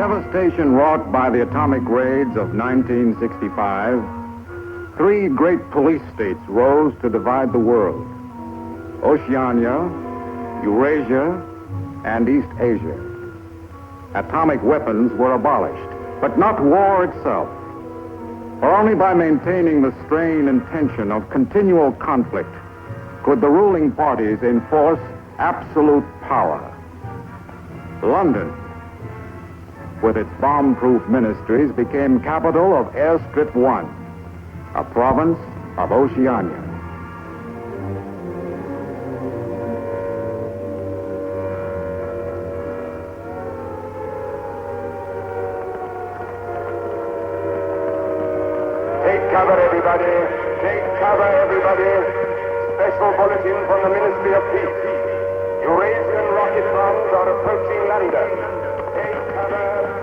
devastation wrought by the atomic raids of 1965, three great police states rose to divide the world: Oceania, Eurasia, and East Asia. Atomic weapons were abolished, but not war itself. For only by maintaining the strain and tension of continual conflict could the ruling parties enforce absolute power. London, with its bomb-proof ministries, became capital of Airstrip 1, a province of Oceania. Take cover, everybody. Take cover, everybody. Special bulletin from the Ministry of Peace. Eurasian rocket bombs are approaching London. Take cover, everybody.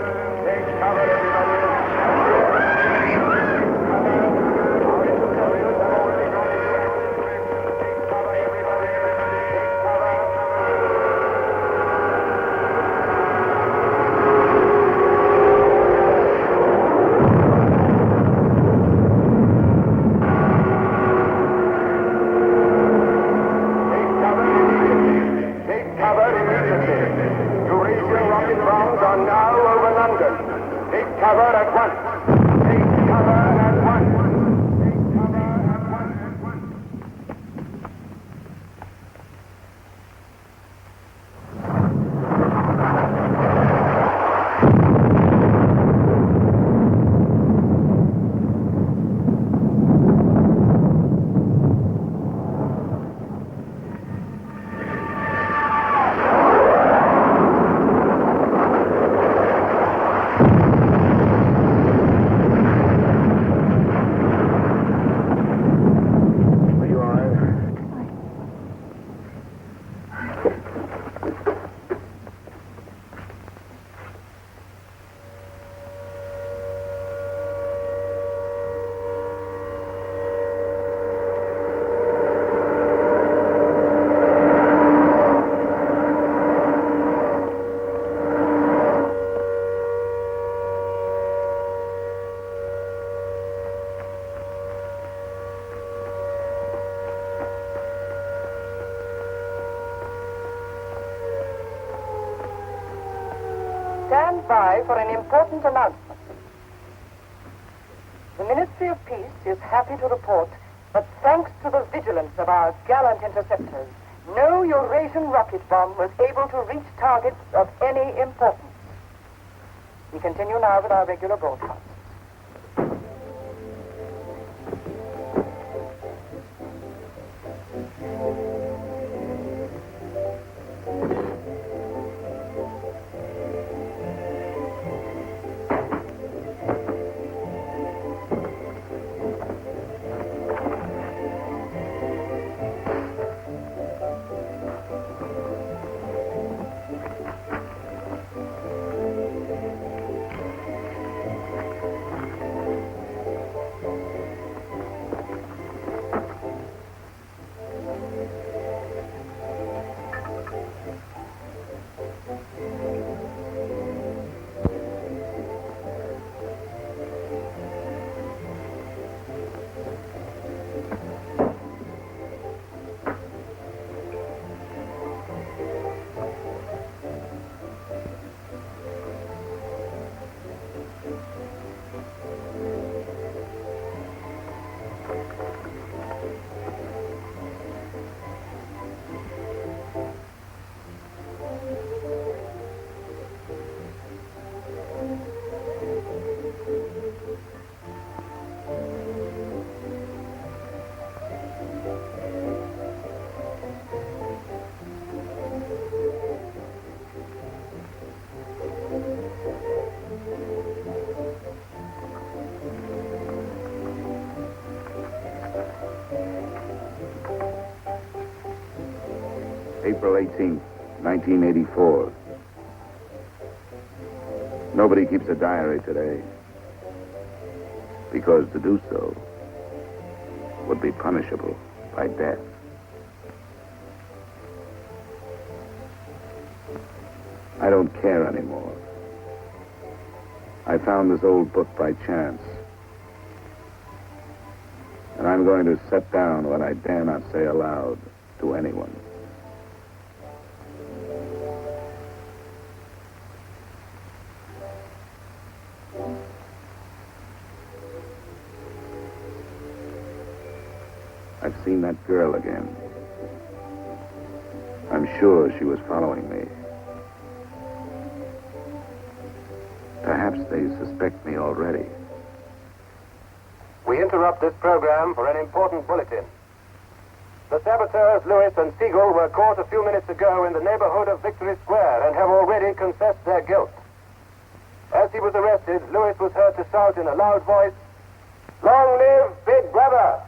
Stand by for an important announcement. The Ministry of Peace is happy to report that thanks to the vigilance of our gallant interceptors, no Eurasian rocket bomb was able to reach targets of any importance. We continue now with our regular broadcast. April 18th, 1984. Nobody keeps a diary today, because to do so would be punishable by death. I don't care anymore. I found this old book by chance. And I'm going to set down what I dare not say aloud to anyone. I've seen that girl again. I'm sure she was following me. Perhaps they suspect me already. We interrupt this program for an important bulletin. The saboteurs Lewis and Siegel were caught a few minutes ago in the neighborhood of Victory Square and have already confessed their guilt. As he was arrested, Lewis was heard to shout in a loud voice, "Long live Big Brother!"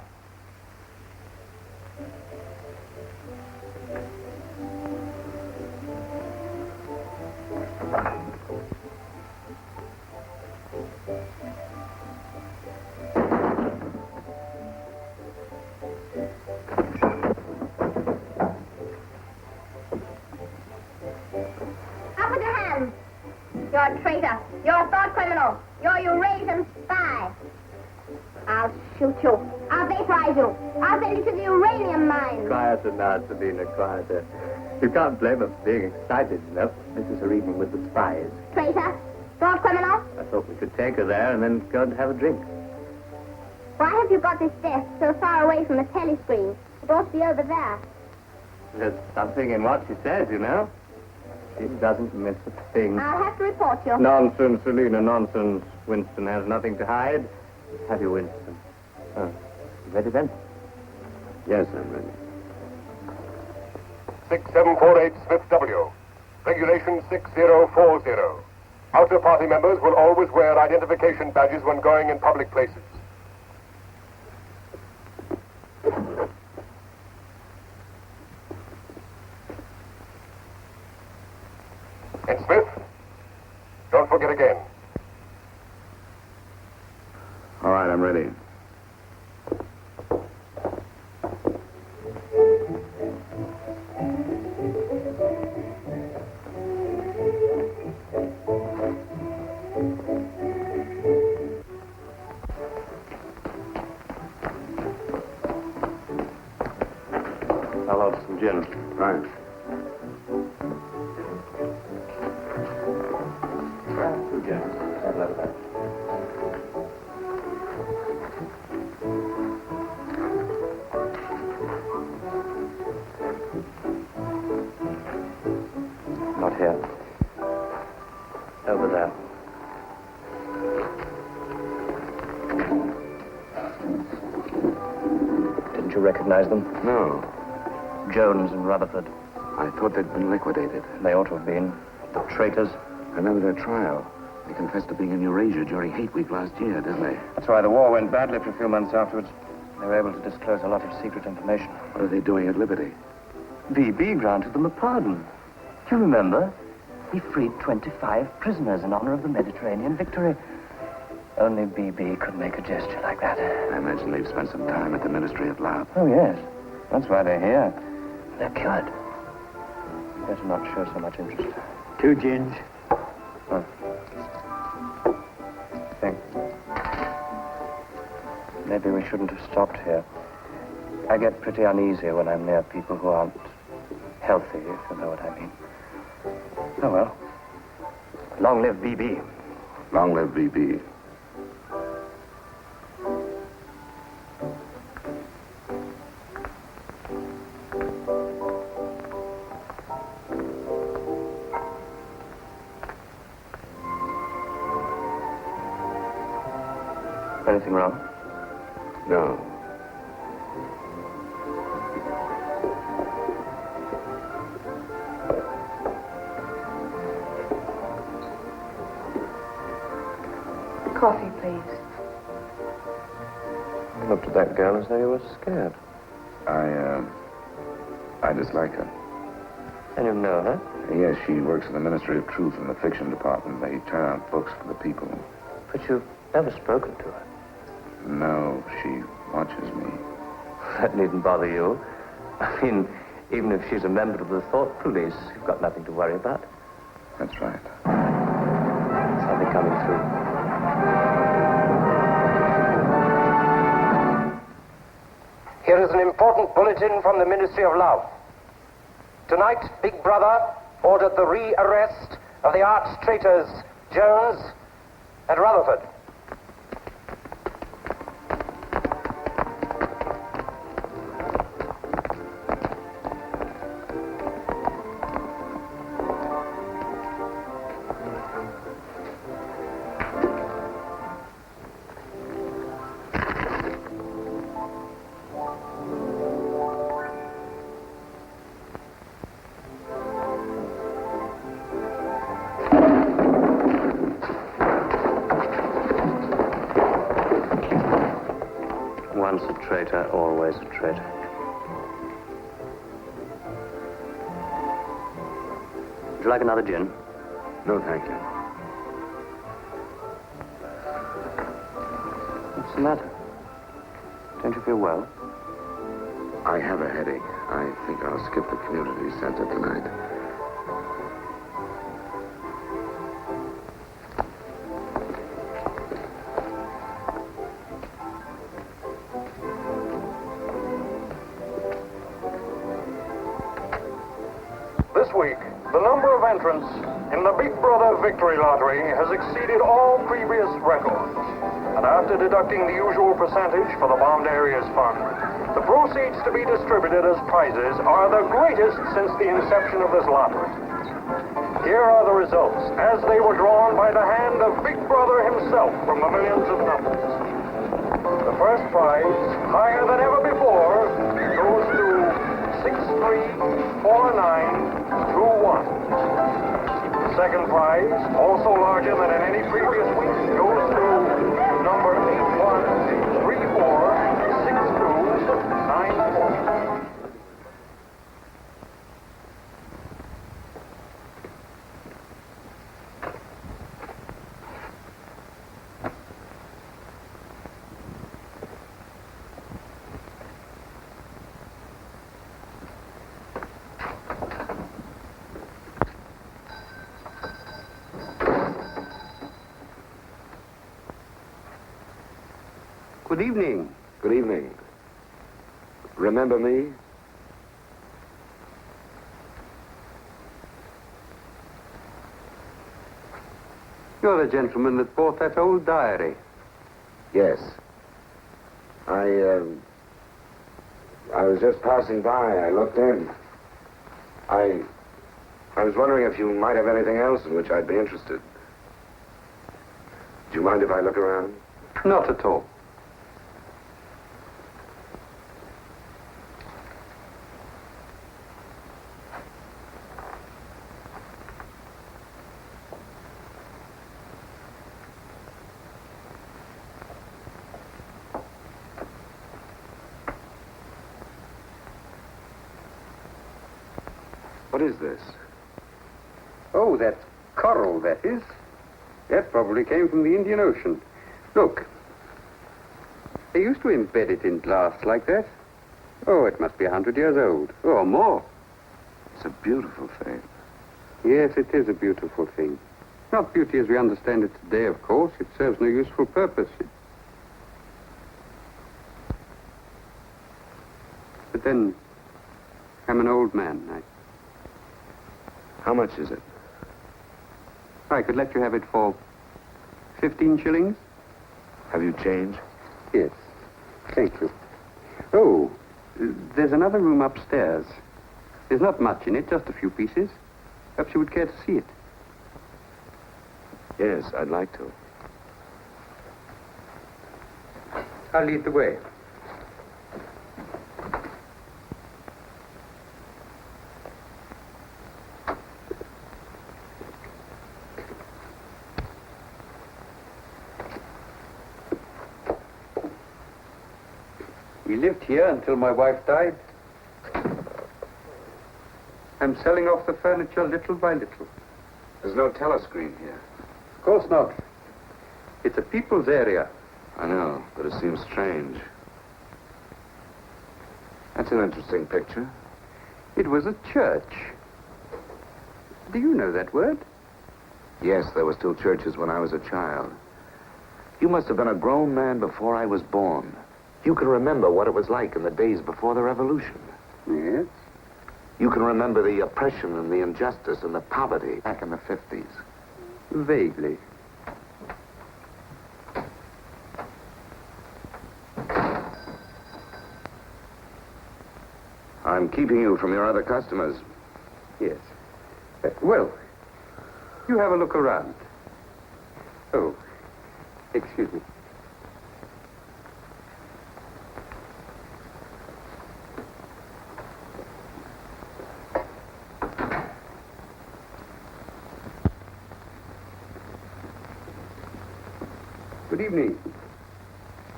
Up with your hands. You're a traitor. You're a thought criminal. You're a Eurasian spy. I'll shoot you. I'll vaporize you. I'll send you to the uranium mine. Quieter now, Sabina, quieter. You can't blame her for being excited enough. This is her evening with the spies. Traitor. Thought criminal. I thought we could take her there and then go and have a drink. Why have you got this desk so far away from the telescreen? It ought to be over there. There's something in what she says, you know. She doesn't miss a thing. I'll have to report you. Nonsense, Selina, nonsense. Winston has nothing to hide. Have you, Winston? Oh, you ready then? Yes, I'm ready. 6748 Smith W. Regulation 6040. Outer party members will always wear identification badges when going in public places. And Smith, don't forget again. All right, I'm ready. I'll order some gin. Right. Two gins. I'd love that. Not here. Over there. Didn't you recognize them? No, Jones and Rutherford. I thought they'd been liquidated. They ought to have been. The traitors. I remember their trial. They confessed to being in Eurasia during Hate Week last year, didn't they? That's why the war went badly for a few months afterwards. They were able to disclose a lot of secret information. What are they doing at Liberty? VB granted them a pardon. Do you remember? He freed 25 prisoners in honor of the Mediterranean victory. Only BB could make a gesture like that. I imagine they've spent some time at the Ministry at Laos. Oh, yes. That's why they're here. They're cured. Better not show so much interest. 2 gins. Oh. Thanks. Maybe we shouldn't have stopped here. I get pretty uneasy when I'm near people who aren't healthy, if you know what I mean. Oh, well. Long live BB. Long live VB. Anything wrong? No. Coffee, please. You looked at that girl as though you were scared. I dislike her. And you know her? Yes, she works in the Ministry of Truth in the fiction department. They turn out books for the people. But you've never spoken to her. No, she watches me. That needn't bother you. I mean, even if she's a member of the Thought Police, you've got nothing to worry about. That's right. Something coming through. Here is an important bulletin from the Ministry of Love. Tonight, Big Brother ordered the re-arrest of the arch traitors Jones and Rutherford. Once a traitor, always a traitor. Would you like another gin? No, thank you. What's the matter? Don't you feel well? I have a headache. I think I'll skip the community center tonight. This week, the number of entrants in the Big Brother Victory Lottery has exceeded all previous records. And after deducting the usual percentage for the Bombed Areas Fund, the proceeds to be distributed as prizes are the greatest since the inception of this lottery. Here are the results as they were drawn by the hand of Big Brother himself from the millions of numbers. The first prize, higher than ever before, goes to 634921. The second prize, also larger than in any previous week, goes to number 81346294. Good evening. Good evening. Remember me? You're the gentleman that bought that old diary. Yes. I was just passing by. I looked in. I was wondering if you might have anything else in which I'd be interested. Do you mind if I look around? Not at all. What is this? Oh, that's coral, that is. That probably came from the Indian Ocean. Look. They used to embed it in glass like that. Oh, it must be 100 years old, or more. It's a beautiful thing. Yes, it is a beautiful thing. Not beauty as we understand it today, of course. It serves no useful purpose. But then, I'm an old man. How much is it? I could let you have it for 15 shillings. Have you change? Yes. Thank you. Oh, there's another room upstairs. There's not much in it, just a few pieces. Perhaps you would care to see it. Yes, I'd like to. I'll lead the way. We lived here until my wife died. I'm selling off the furniture little by little. There's no telescreen here. Of course not. It's a people's area. I know, but it seems strange. That's an interesting picture. It was a church. Do you know that word? Yes, there were still churches when I was a child. You must have been a grown man before I was born. You can remember what it was like in the days before the revolution. Yes? You can remember the oppression and the injustice and the poverty back in the 50s. Vaguely. I'm keeping you from your other customers. Yes. Well, you have a look around. Oh, excuse me. Good evening.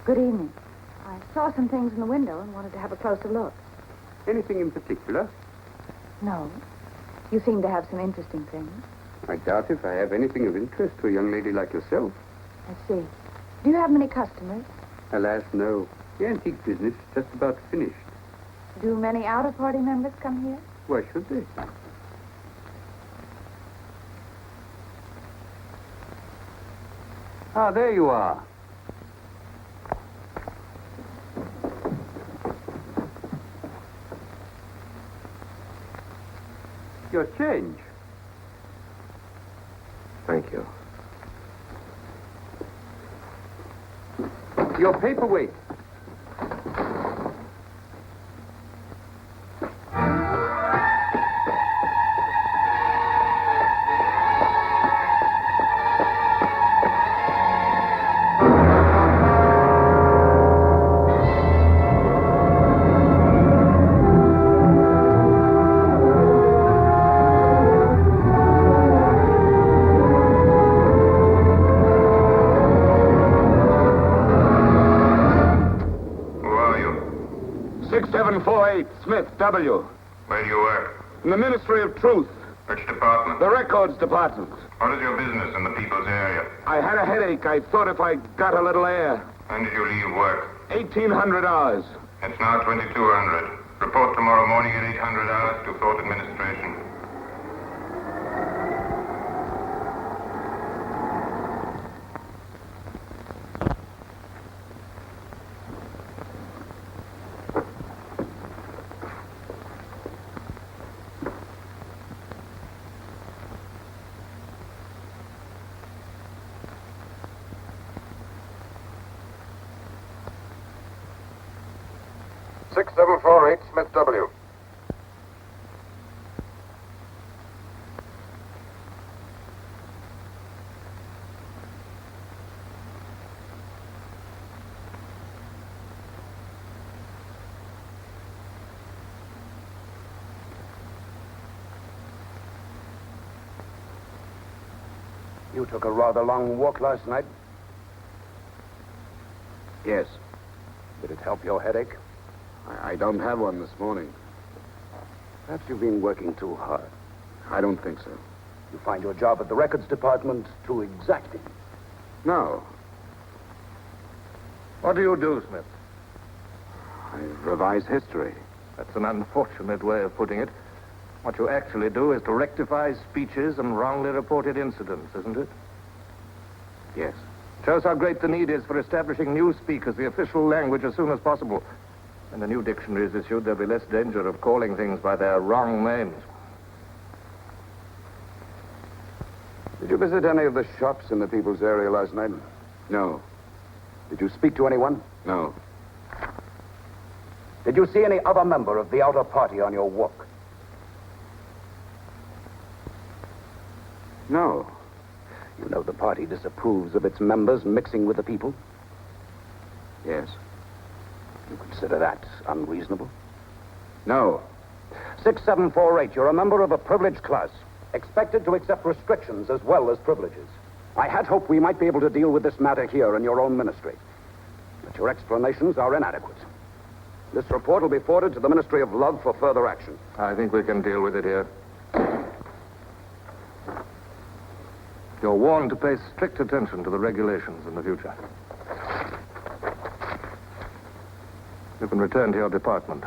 Good evening. I saw some things in the window and wanted to have a closer look. Anything in particular? No. You seem to have some interesting things. I doubt if I have anything of interest to a young lady like yourself. I see. Do you have many customers? Alas, no. The antique business is just about finished. Do many outer-party members come here? Why should they? Ah, there you are. Your change. Thank you. Your paperweight. Smith, W. Where do you work? In the Ministry of Truth. Which department? The Records Department. What is your business in the people's area? I had a headache. I thought if I got a little air. When did you leave work? 1,800 hours. It's now 2200. Report tomorrow morning at 800 hours to Fort Administration. Smith W. You took a rather long walk last night. Yes. Did it help your headache? I don't have one this morning. Perhaps you've been working too hard. I don't think so. You find your job at the records department too exacting. No. What do you do, Smith? I revise history. That's an unfortunate way of putting it. What you actually do is to rectify speeches and wrongly reported incidents, isn't it? Yes. Shows how great the need is for establishing newspeak as the official language as soon as possible. When the new dictionary is issued, there'll be less danger of calling things by their wrong names. Did you visit any of the shops in the people's area last night? No. Did you speak to anyone? No. Did you see any other member of the outer party on your walk? No. You know the party disapproves of its members mixing with the people? Yes. You consider that unreasonable? No. 6748, you're a member of a privileged class, expected to accept restrictions as well as privileges. I had hoped we might be able to deal with this matter here in your own ministry. But your explanations are inadequate. This report will be forwarded to the Ministry of Love for further action. I think we can deal with it here. You're warned to pay strict attention to the regulations in the future. You can return to your department.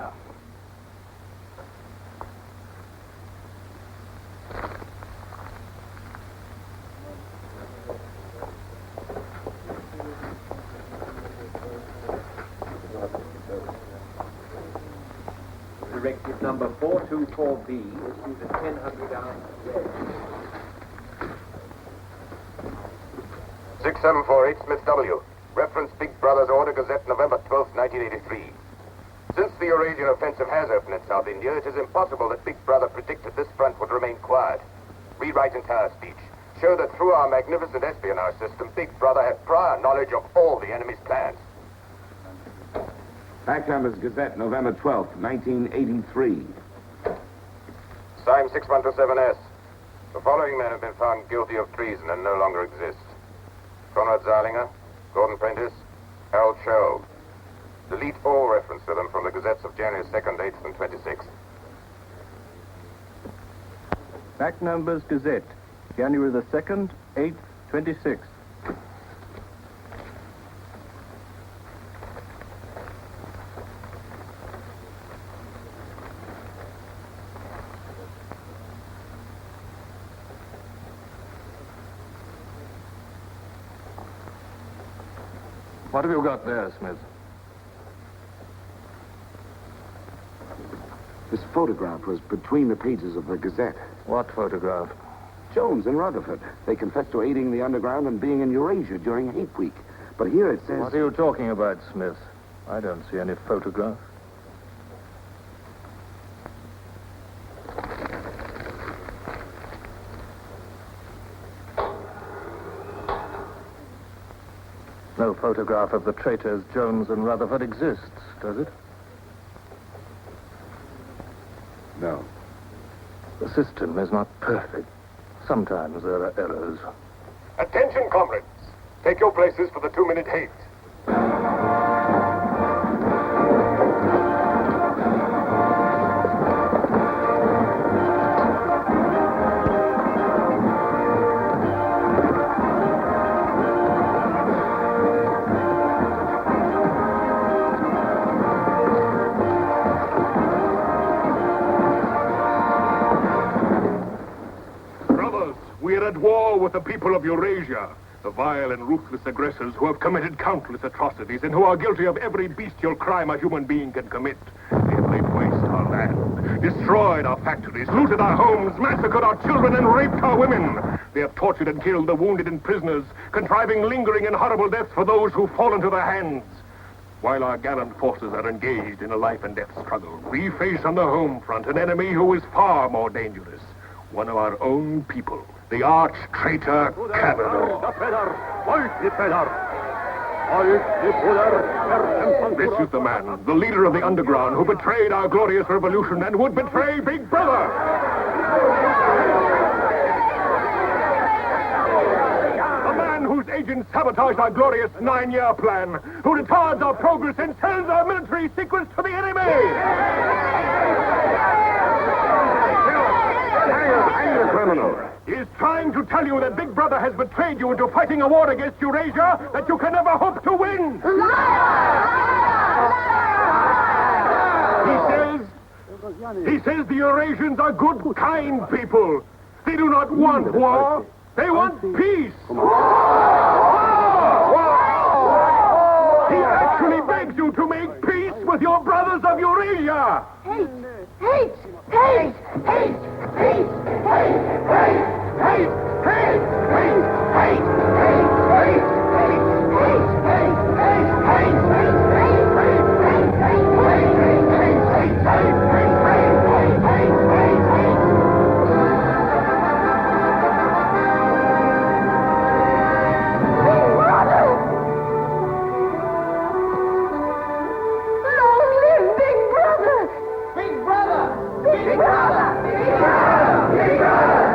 Directive number 424B, issued at 1000 hours today. 6748 Smith W. Reference Big Brother's Order Gazette, November 12, 1983. Since the Eurasian offensive has opened in South India, it is impossible that Big Brother predicted this front would remain quiet. Rewrite entire speech. Show that through our magnificent espionage system, Big Brother had prior knowledge of all the enemy's plans. Packhammer's Gazette, November 12th, 1983. Signed 6127S. The following men have been found guilty of treason and no longer exist. Conrad Zarlinger, Gordon Prentice, Harold Sherrill. Delete all reference to them from the gazettes of January 2nd, 8th, and 26th. Back numbers Gazette, January the 2nd, 8th, 26th. What have you got there, Smith? This photograph was between the pages of the Gazette. What photograph? Jones and Rutherford. They confessed to aiding the underground and being in Eurasia during Hate Week. But here it says... What are you talking about, Smith? I don't see any photograph. No photograph of the traitors Jones and Rutherford exists, does it? No. The system is not perfect. Sometimes there are errors. Attention, comrades. Take your places for the 2-minute hate. We are at war with the people of Eurasia, the vile and ruthless aggressors who have committed countless atrocities and who are guilty of every bestial crime a human being can commit. They have laid waste our land, destroyed our factories, looted our homes, massacred our children, and raped our women. They have tortured and killed the wounded and prisoners, contriving lingering and horrible deaths for those who fall into their hands. While our gallant forces are engaged in a life and death struggle, we face on the home front an enemy who is far more dangerous. One of our own people, the arch-traitor Cavador. This is the man, the leader of the underground, who betrayed our glorious revolution and would betray Big Brother. The man whose agents sabotaged our glorious 9-year plan, who retards our progress and sells our military secrets to the enemy. Criminal. He is trying to tell you that Big Brother has betrayed you into fighting a war against Eurasia that you can never hope to win. He says the Eurasians are good, kind people. They do not want war. They want peace. He actually begs you to make peace with your brothers of Eurasia. Hate! Hate! Hate! Hate! Hate! Hate! Hate! Hate! Hate! Hate! Big Brother! Big Brother! Big Brother! Big Brother!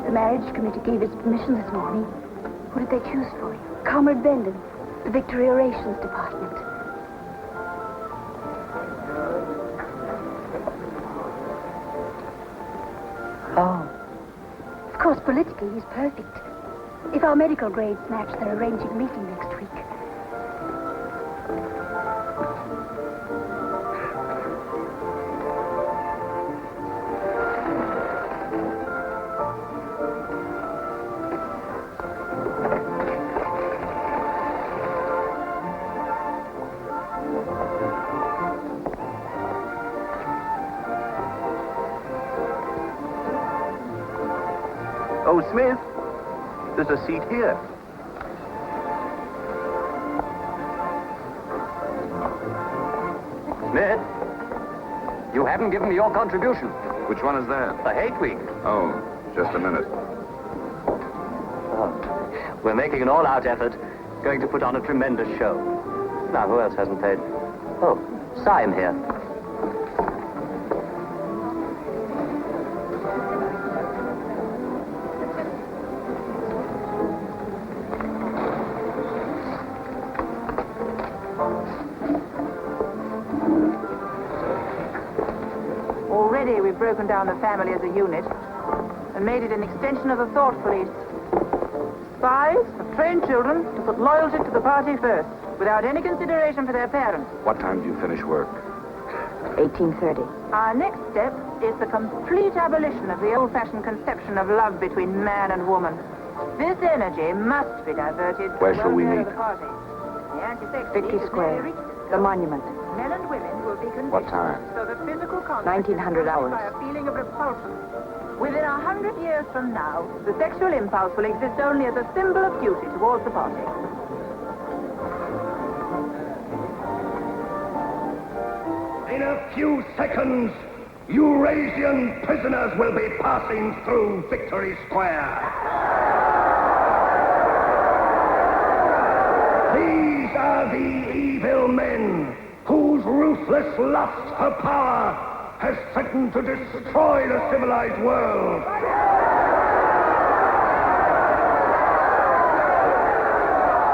The marriage committee gave us permission this morning. Who did they choose for you? Comrade Bendon, the Victory Orations Department. Oh. Of course, politically, he's perfect. If our medical grades match, they're arranging a meeting next week. Oh, Smith, there's a seat here. Smith, you haven't given me your contribution. Which one is that? The Hate Week. Oh, just a minute. Oh, we're making an all-out effort, going to put on a tremendous show. Now, who else hasn't paid? Oh, Syme here. Already we've broken down the family as a unit and made it an extension of the thought police. Spies have trained children to put loyalty to the party first, without any consideration for their parents. What time do you finish work? 1830. Our next step is the complete abolition of the old-fashioned conception of love between man and woman. This energy must be diverted. Where shall we welfare of meet? the party. The anti-sex Vicky league has Square. nearly reached The monument. Men and women will be conditioned What time? so that physical contact 1900 is hours. by a feeling of repulsion. Within 100 years from now, the sexual impulse will exist only as a symbol of duty towards the party. In a few seconds, Eurasian prisoners will be passing through Victory Square. These are the evil men whose ruthless lust for power has threatened to destroy the civilized world.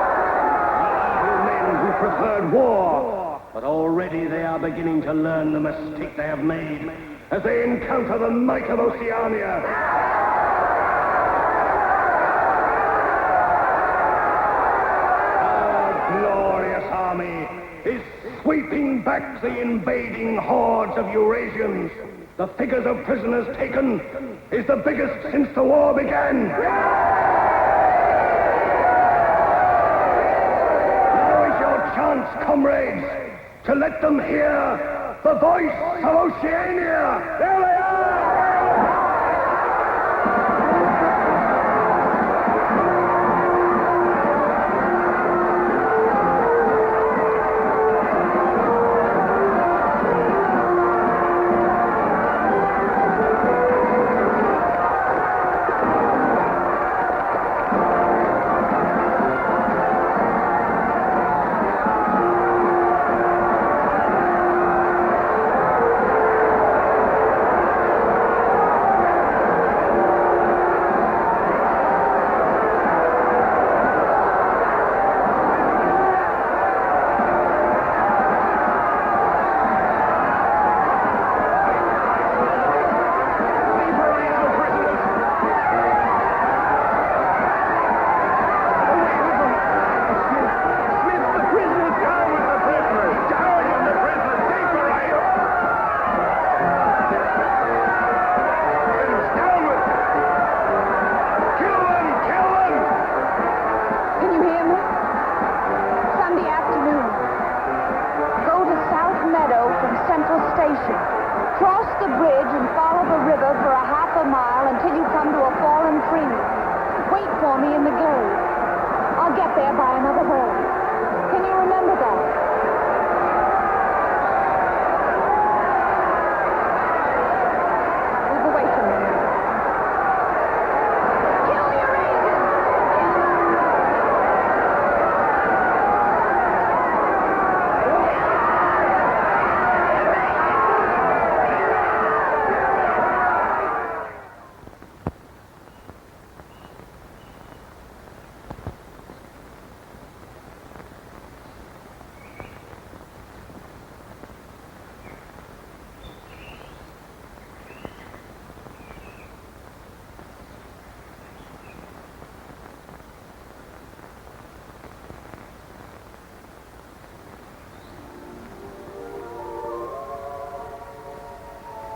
Evil men who preferred war, but already they are beginning to learn the mistake they have made as they encounter the might of Oceania. Glorious army is sweeping back the invading hordes of Eurasians. The figures of prisoners taken is the biggest since the war began. Now is your chance, comrades, to let them hear the voice of Oceania. There they are! Cross the bridge and follow the river for a half a mile until you come to a fallen tree. Wait for me in the glade. I'll get there by another bird. Can you remember that? Move away from me. Kill your agent!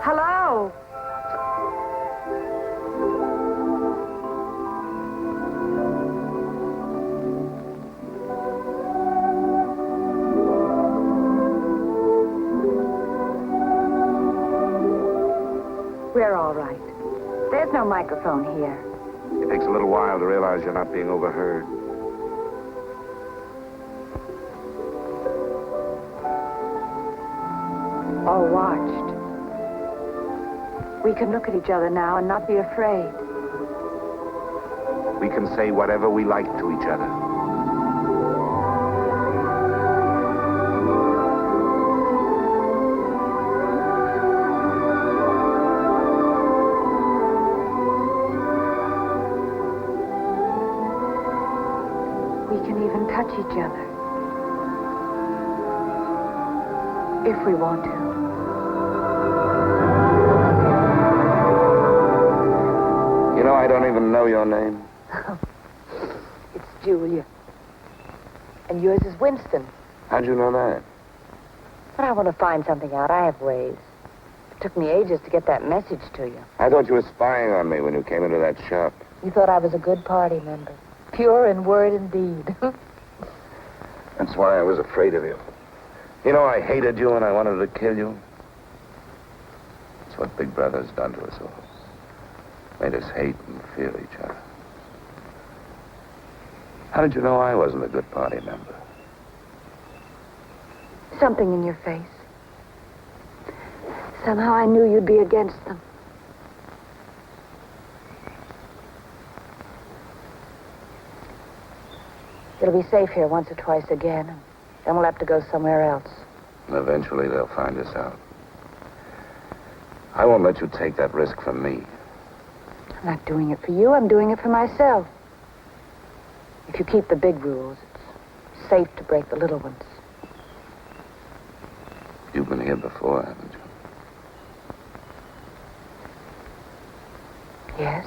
Hello? We're all right. There's no microphone here. It takes a little while to realize you're not being overheard. Or watched. We can look at each other now and not be afraid. We can say whatever we like to each other. We can even touch each other. If we want to. You know, I don't even know your name. It's Julia. And yours is Winston. How'd you know that? But I want to find something out. I have ways. It took me ages to get that message to you. I thought you were spying on me when you came into that shop. You thought I was a good party member. Pure in word and deed. That's why I was afraid of you. You know, I hated you and I wanted to kill you. That's what Big Brother's done to us all. Made us hate and fear each other. How did you know I wasn't a good party member? Something in your face. Somehow I knew you'd be against them. It'll be safe here once or twice again, and then we'll have to go somewhere else. Eventually they'll find us out. I won't let you take that risk from me. I'm not doing it for you, I'm doing it for myself. If you keep the big rules, it's safe to break the little ones. You've been here before, haven't you? Yes.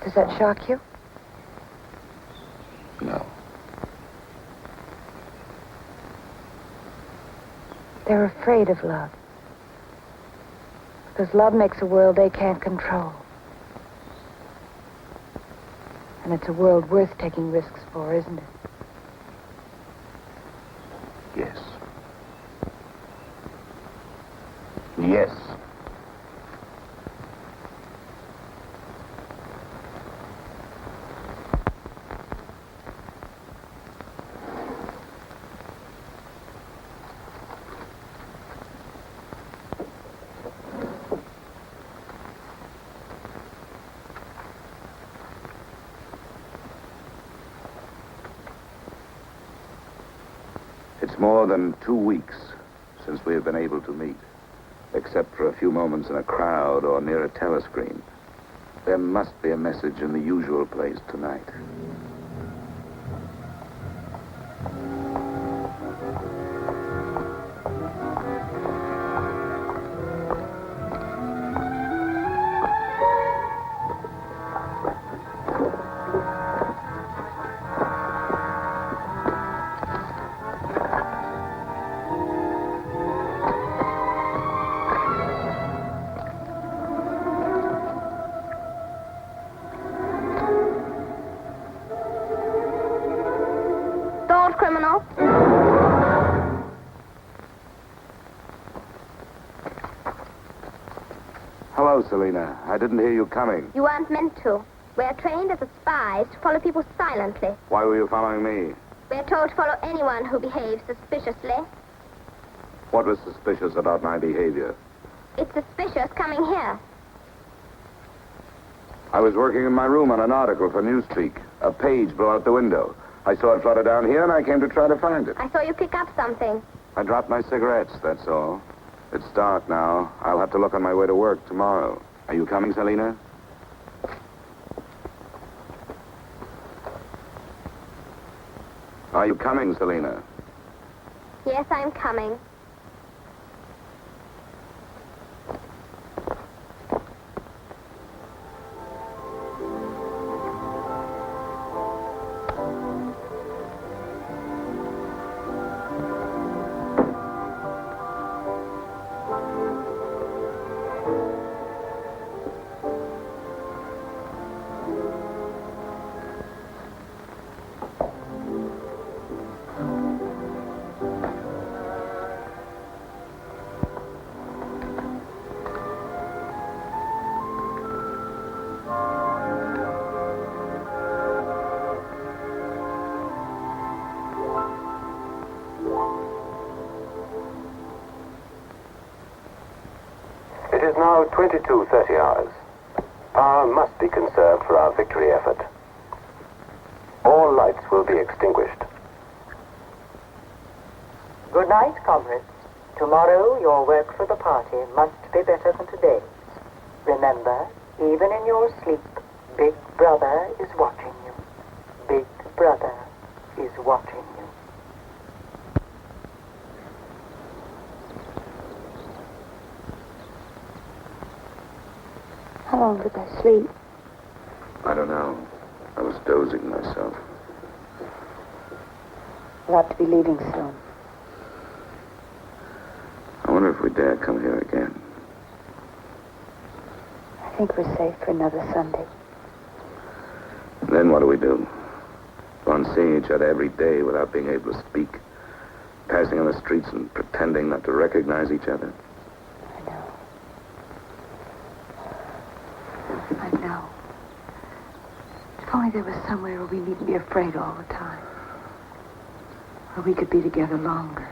Does that shock you? No. They're afraid of love. Because love makes a world they can't control. And it's a world worth taking risks for, isn't it? Yes. Yes. It's more than 2 weeks since we have been able to meet, except for a few moments in a crowd or near a telescreen. There must be a message in the usual place tonight. No, Selina. I didn't hear you coming. You weren't meant to. We're trained as spies to follow people silently. Why were you following me? We're told to follow anyone who behaves suspiciously. What was suspicious about my behavior? It's suspicious coming here. I was working in my room on an article for Newspeak. A page blew out the window. I saw it flutter down here, and I came to try to find it. I saw you pick up something. I dropped my cigarettes, that's all. It's dark now. I'll have to look on my way to work tomorrow. Are you coming, Selina? Are you coming, Selina? Yes, I'm coming. It is now 22:30 hours. Power must be conserved for our victory effort. All lights will be extinguished. Good night, comrades. Tomorrow, your work for the party must be better than today's. Remember, even in your sleep, Big Brother is watching you. Big Brother is watching you. How long did I sleep? I don't know. I was dozing myself. We'll have to be leaving soon. I wonder if we dare come here again. I think we're safe for another Sunday. Then what do we do? Go on seeing each other every day without being able to speak. Passing on the streets and pretending not to recognize each other. I know. If only there was somewhere where we needn't be afraid all the time. Where we could be together longer.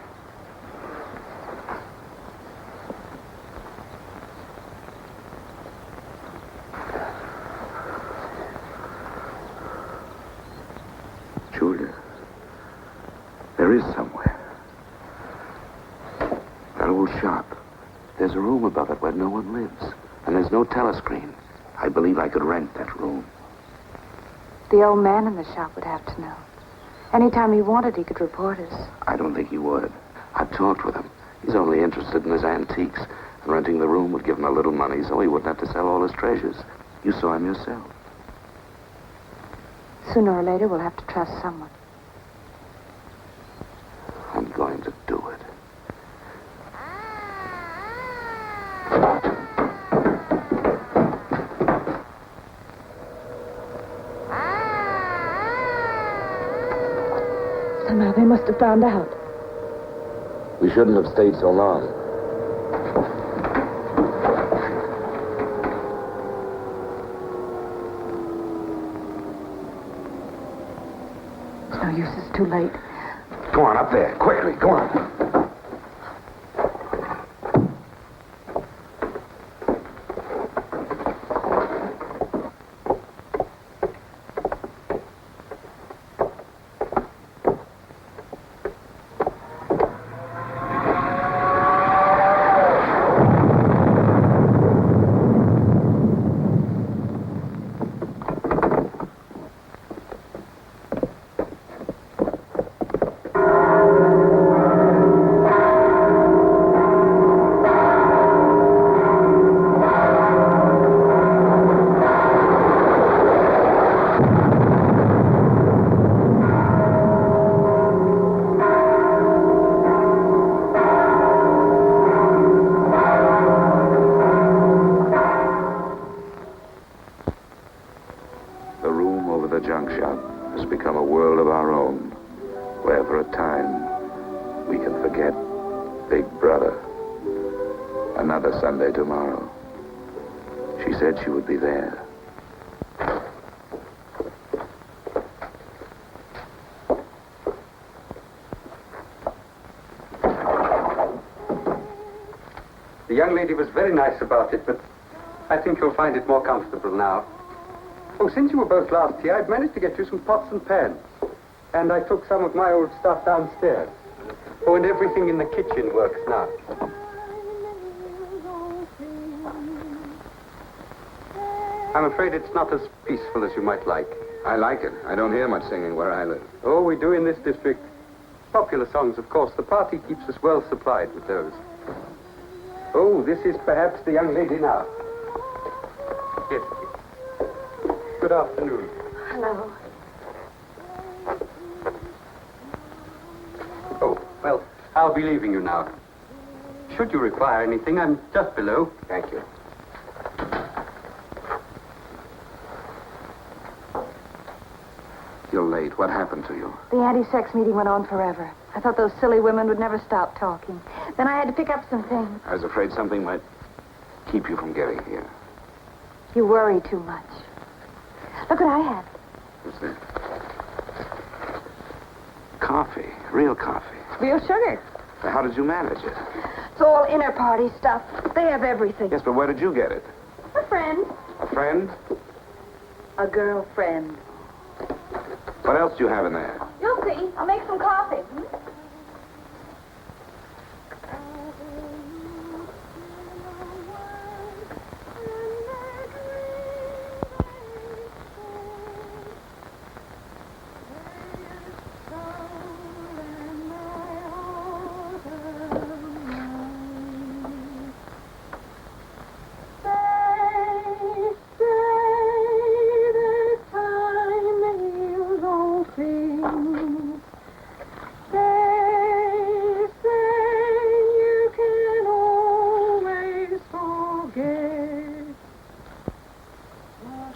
Julia, there is somewhere. That old shop. There's a room above it where no one lives. And there's no telescreen. I believe I could rent that room. The old man in the shop would have to know. Anytime he wanted, he could report us. I don't think he would. I've talked with him. He's only interested in his antiques. And renting the room would give him a little money so he wouldn't have to sell all his treasures. You saw him yourself. Sooner or later, we'll have to trust someone. I'm going to do it. Somehow they must have found out. We shouldn't have stayed so long. It's no use, it's too late. Go on, up there. Quickly, go on. Big Brother. Another Sunday tomorrow. She said she would be there. The young lady was very nice about it, but I think you'll find it more comfortable now. Oh, since you were both last here, I've managed to get you some pots and pans. And I took some of my old stuff downstairs. Oh, and everything in the kitchen works now. I'm afraid it's not as peaceful as you might like. I like it. I don't hear much singing where I live. Oh, we do in this district. Popular songs, of course. The party keeps us well supplied with those. Oh, this is perhaps the young lady now. Yes. Good afternoon. Hello. Oh, well, I'll be leaving you now. Should you require anything, I'm just below. Thank you. You're late. What happened to you? The anti-sex meeting went on forever. I thought those silly women would never stop talking. Then I had to pick up some things. I was afraid something might keep you from getting here. You worry too much. Look what I had. What's that? Coffee. Real coffee. Real sugar. How did you manage it? It's all inner party stuff. They have everything. Yes, but where did you get it? A friend. A friend? A girlfriend. What else do you have in there? You'll see. I'll make some coffee.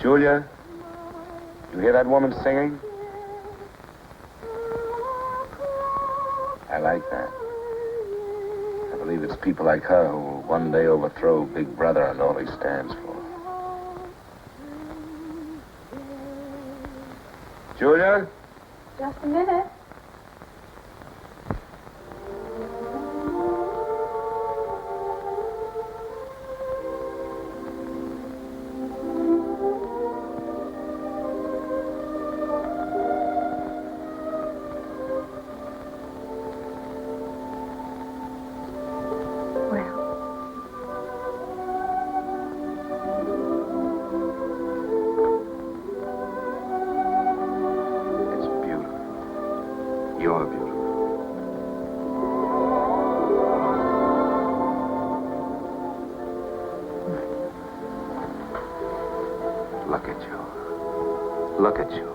Julia, you hear that woman singing? I like that. I believe it's people like her who will one day overthrow Big Brother and all he stands for. Julia? Just a minute. You're beautiful. Look at you. Look at you.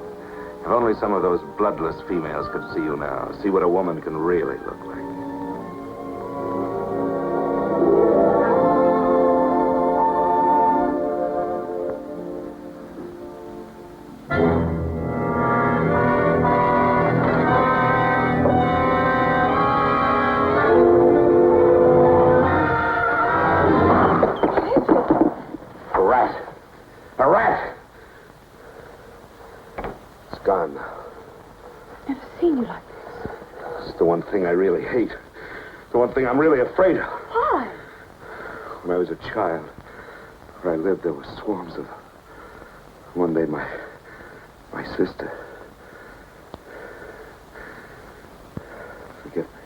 If only some of those bloodless females could see you now, see what a woman can really look like. A rat! It's gone now. Never seen you like this. It's the one thing I really hate. The one thing I'm really afraid of. Why? When I was a child, where I lived, there were swarms of them. One day, my sister. Forgive me.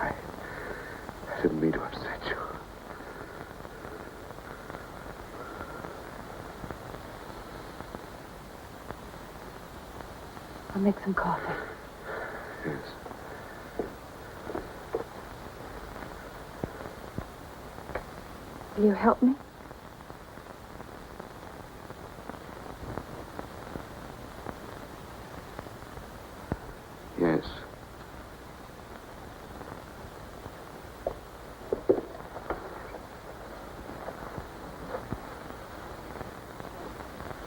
I didn't mean to upset you. I'll make some coffee. Yes. Will you help me? Yes.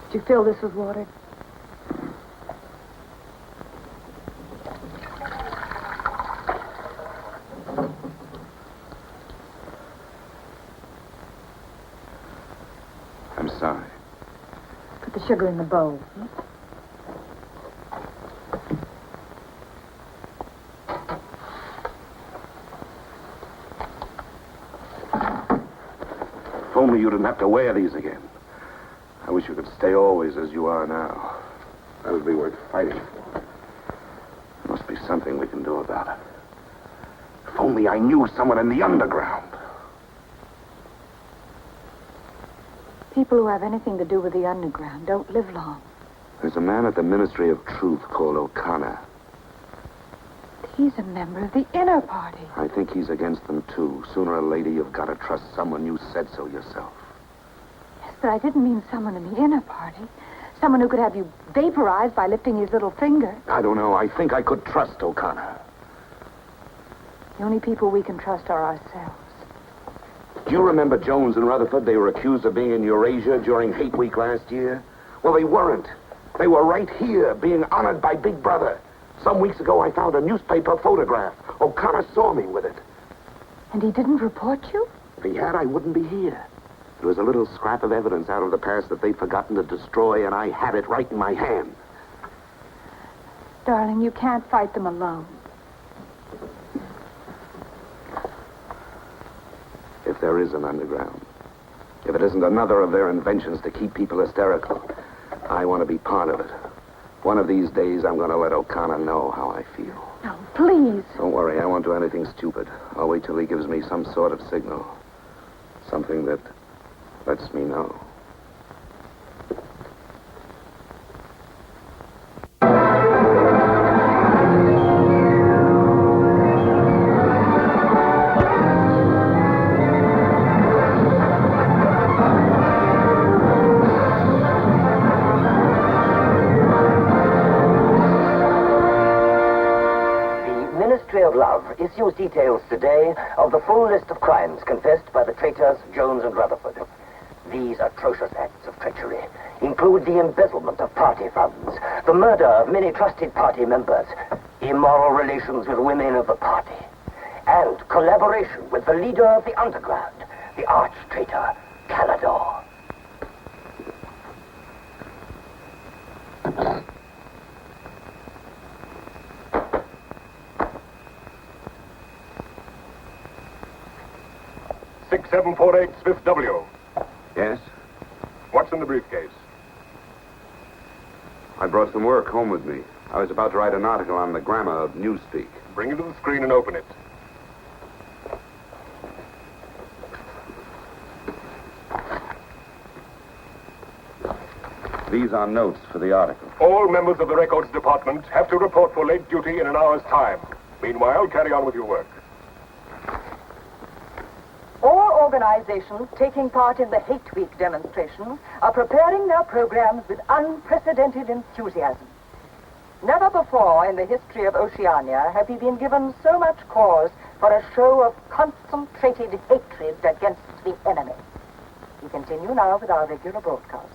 Did you fill this with water? I'm sorry. Put the sugar in the bowl. If only you didn't have to wear these again. I wish you could stay always as you are now. That would be worth fighting for. There must be something we can do about it. If only I knew someone in the underground. People who have anything to do with the underground don't live long. There's a man at the Ministry of Truth called O'Connor. He's a member of the inner party. I think he's against them, too. Sooner or later, you've got to trust someone. You said so yourself. Yes, but I didn't mean someone in the inner party. Someone who could have you vaporized by lifting his little finger. I don't know. I think I could trust O'Connor. The only people we can trust are ourselves. Do you remember Jones and Rutherford? They were accused of being in Eurasia during Hate Week last year. Well, they weren't. They were right here, being honored by Big Brother. Some weeks ago, I found a newspaper photograph. O'Connor saw me with it. And he didn't report you? If he had, I wouldn't be here. It was a little scrap of evidence out of the past that they'd forgotten to destroy, and I had it right in my hand. Darling, you can't fight them alone. If there is an underground, if it isn't another of their inventions to keep people hysterical, I want to be part of it. One of these days, I'm going to let O'Connor know how I feel. No, please. Don't worry, I won't do anything stupid. I'll wait till he gives me some sort of signal. Something that lets me know. Issues details today of the full list of crimes confessed by the traitors Jones and Rutherford. These atrocious acts of treachery include the embezzlement of party funds, the murder of many trusted party members, immoral relations with women of the party, and collaboration with the leader of the underground, the arch-traitor, Calador. .748 Smith W. Yes? What's in the briefcase? I brought some work home with me. I was about to write an article on the grammar of Newspeak. Bring it to the screen and open it. These are notes for the article. All members of the Records Department have to report for late duty in an hour's time. Meanwhile, carry on with your work. All organizations taking part in the Hate Week demonstration are preparing their programs with unprecedented enthusiasm. Never before in the history of Oceania have we been given so much cause for a show of concentrated hatred against the enemy. We continue now with our regular broadcasts.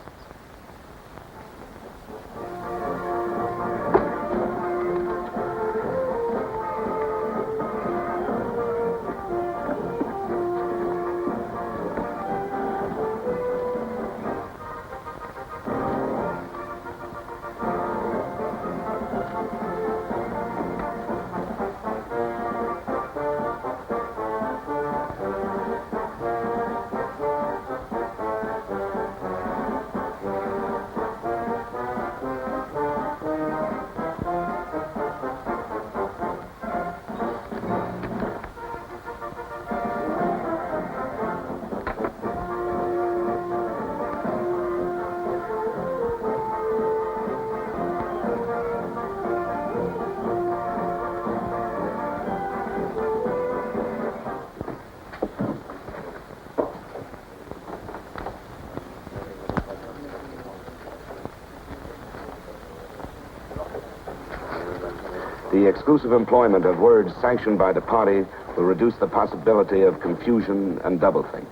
The exclusive employment of words sanctioned by the party will reduce the possibility of confusion and doublethink.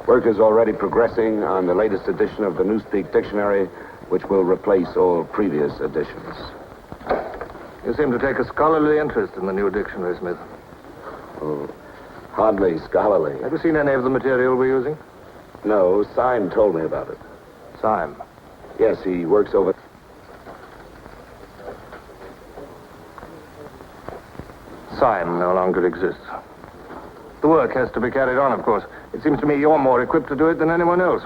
Work is already progressing on the latest edition of the Newspeak Dictionary, which will replace all previous editions. You seem to take a scholarly interest in the new dictionary, Smith. Oh, hardly scholarly. Have you seen any of the material we're using? No, Syme told me about it. Syme. Yes, he works over... Syme no longer exists. The work has to be carried on, of course. It seems to me you're more equipped to do it than anyone else.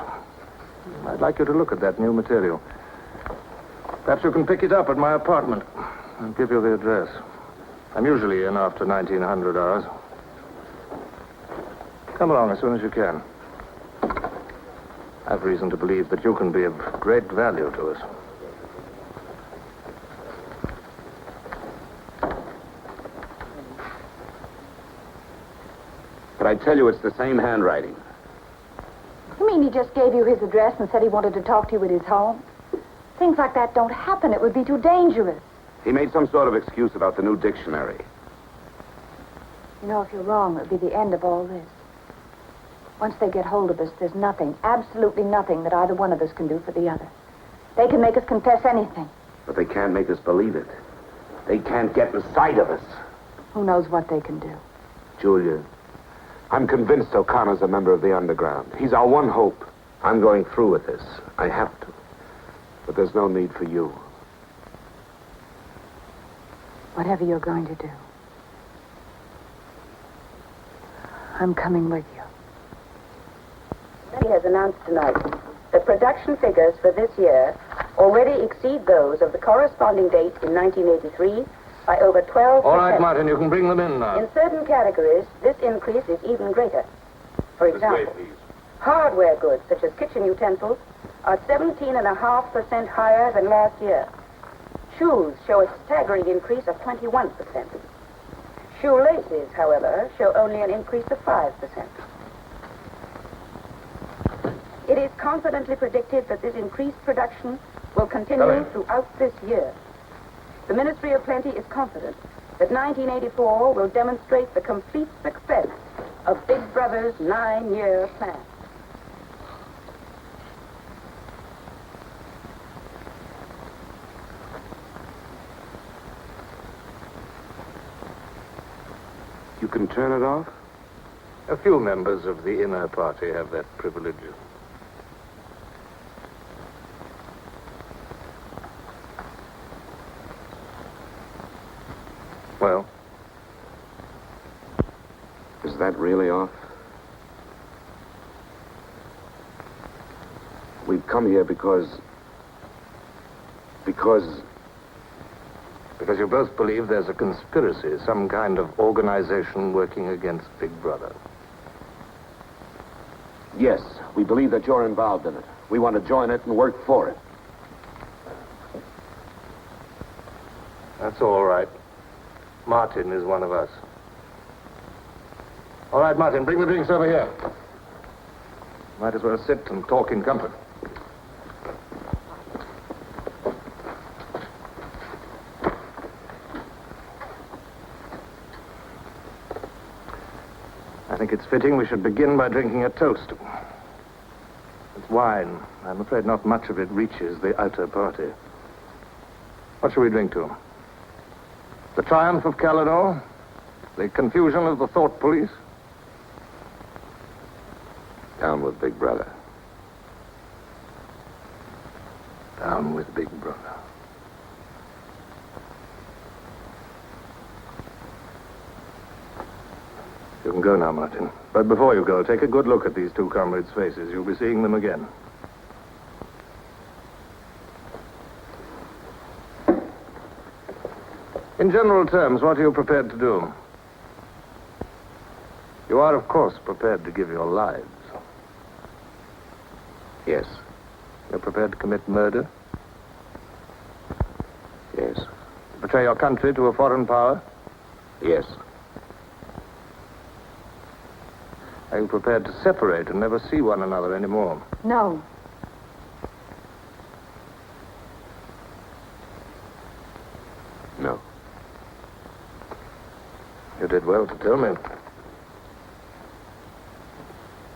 I'd like you to look at that new material. Perhaps you can pick it up at my apartment. I'll give you the address. I'm usually in after 1900 hours. Come along as soon as you can. I've reason to believe that you can be of great value to us. But I tell you, it's the same handwriting. You mean he just gave you his address and said he wanted to talk to you at his home? Things like that don't happen. It would be too dangerous. He made some sort of excuse about the new dictionary. You know, if you're wrong, it would be the end of all this. Once they get hold of us, there's nothing, absolutely nothing that either one of us can do for the other. They can make us confess anything. But they can't make us believe it. They can't get inside of us. Who knows what they can do? Julia, I'm convinced O'Connor's a member of the underground. He's our one hope. I'm going through with this. I have to. But there's no need for you. Whatever you're going to do, I'm coming with you. He has announced tonight that production figures for this year already exceed those of the corresponding date in 1983 by over 12%. All right, Martin, you can bring them in now. In certain categories, this increase is even greater. For example, hardware goods such as kitchen utensils are 17.5% higher than last year. Shoes show a staggering increase of 21%. Shoelaces, however, show only an increase of 5%. It is confidently predicted that this increased production will continue throughout this year. The Ministry of Plenty is confident that 1984 will demonstrate the complete success of Big Brother's 9-year plan. You can turn it off? A few members of the inner party have that privilege. Well? Is that really off? We've come here because you both believe there's a conspiracy, some kind of organization working against Big Brother. Yes, we believe that you're involved in it. We want to join it and work for it. That's all right. Martin is one of us. All right, Martin, bring the drinks over here. Might as well sit and talk in comfort. I think it's fitting we should begin by drinking a toast. It's wine. I'm afraid not much of it reaches the outer party. What shall we drink to? The triumph of Calidor? The confusion of the thought police? Down with Big Brother. Down with Big Brother. You can go now, Martin. But before you go, take a good look at these two comrades' faces. You'll be seeing them again. In general terms, what are you prepared to do? You are, of course, prepared to give your lives. Yes. You're prepared to commit murder? Yes. Betray your country to a foreign power? Yes. Are you prepared to separate and never see one another anymore? No. No. You did well to tell me.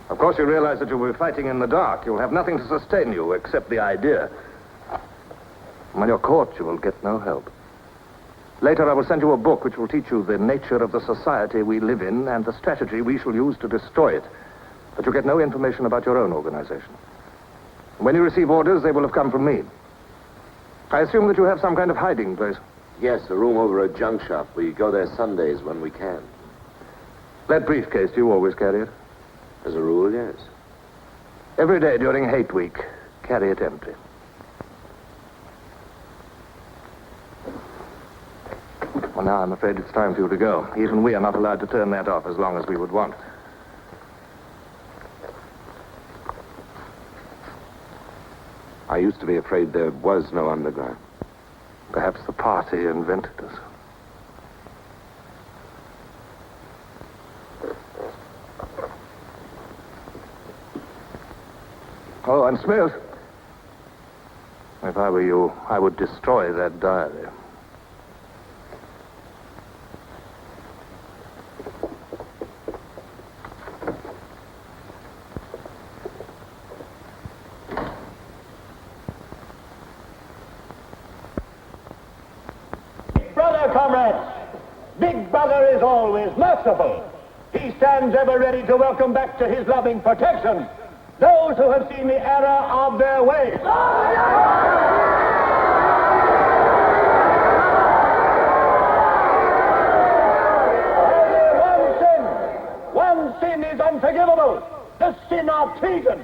Of course, you realize that you'll be fighting in the dark. You'll have nothing to sustain you except the idea. When you're caught, you will get no help. Later, I will send you a book which will teach you the nature of the society we live in and the strategy we shall use to destroy it. But you get no information about your own organization. When you receive orders, they will have come from me. I assume that you have some kind of hiding place. Yes, a room over a junk shop. We go there Sundays when we can. That briefcase, do you always carry it? As a rule, yes. Every day during Hate Week, carry it empty. Well, now I'm afraid it's time for you to go. Even we are not allowed to turn that off as long as we would want. I used to be afraid there was no underground. Perhaps the party invented us. Oh, and Smith. If I were you, I would destroy that diary. Comrades, Big Brother is always merciful. He stands ever ready to welcome back to his loving protection those who have seen the error of their ways. Only one sin is unforgivable, the sin of treason.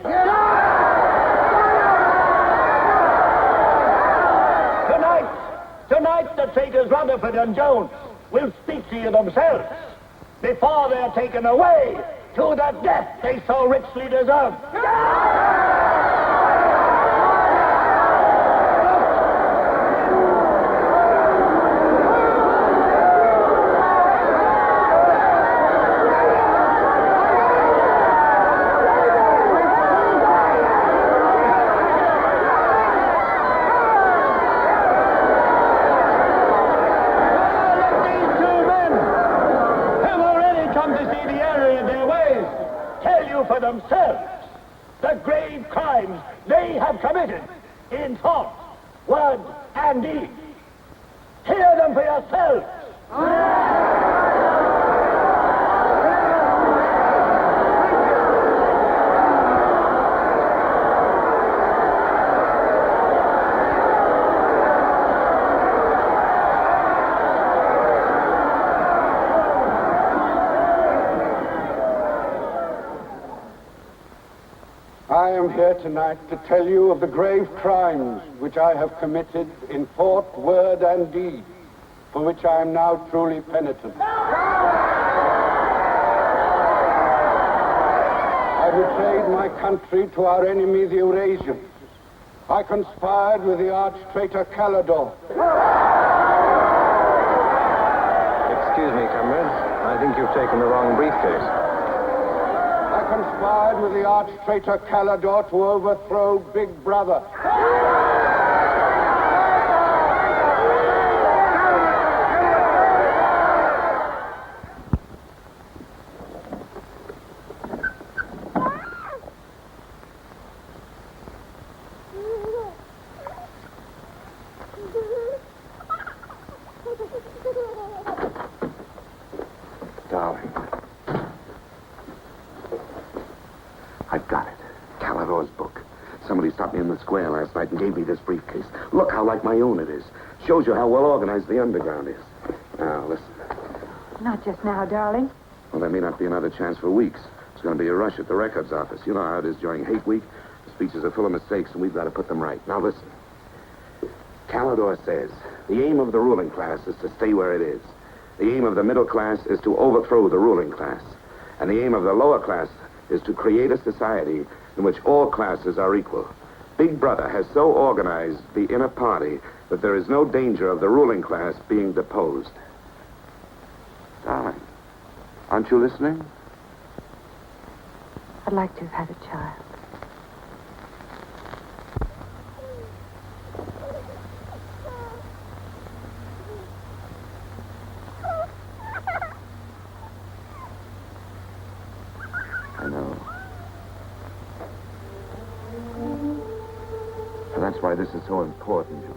Tonight, the traitors Rutherford and Jones will speak to you themselves before they're taken away to the death they so richly deserve. For themselves the grave crimes they have committed in thought, word, and deed. Hear them for yourselves. I am here tonight to tell you of the grave crimes which I have committed in thought, word, and deed, for which I am now truly penitent. I betrayed my country to our enemy, the Eurasians. I conspired with the arch-traitor Calidore. Excuse me, comrade. I think you've taken the wrong briefcase. I conspired with the arch-traitor Calidore to overthrow Big Brother. Darling. I've got it. Calidore's book. Somebody stopped me in the square last night and gave me this briefcase. Look how like my own it is. Shows you how well organized the underground is. Now, listen. Not just now, darling. Well, there may not be another chance for weeks. It's going to be a rush at the records office. You know how it is during Hate Week. The speeches are full of mistakes, and we've got to put them right. Now, listen. Calidore says the aim of the ruling class is to stay where it is. The aim of the middle class is to overthrow the ruling class. And the aim of the lower class is to create a society in which all classes are equal. Big Brother has so organized the inner party that there is no danger of the ruling class being deposed. Darling, aren't you listening? I'd like to have had a child. I know. And that's why this is so important, Julia.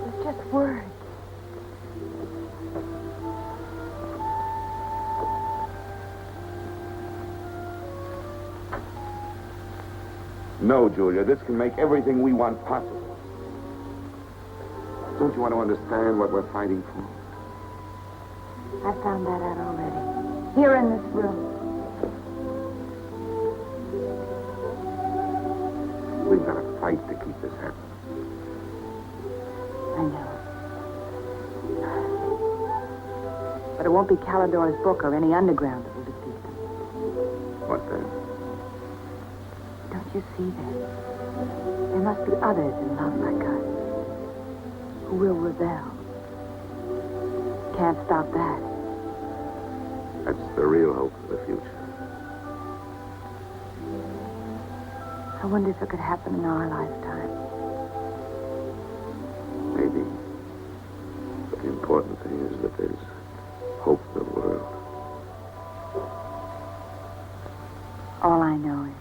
It's just words. No, Julia, this can make everything we want possible. Don't you want to understand what we're fighting for? I found that out already. Here in this room. We've got to fight to keep this happening. I know. But it won't be Calidor's book or any underground that will defeat them. What then? Don't you see that? There must be others in love like us who will rebel. Can't stop that. That's the real hope for the future. I wonder if it could happen in our lifetime. Maybe. But the important thing is that there's hope for the world. All I know is,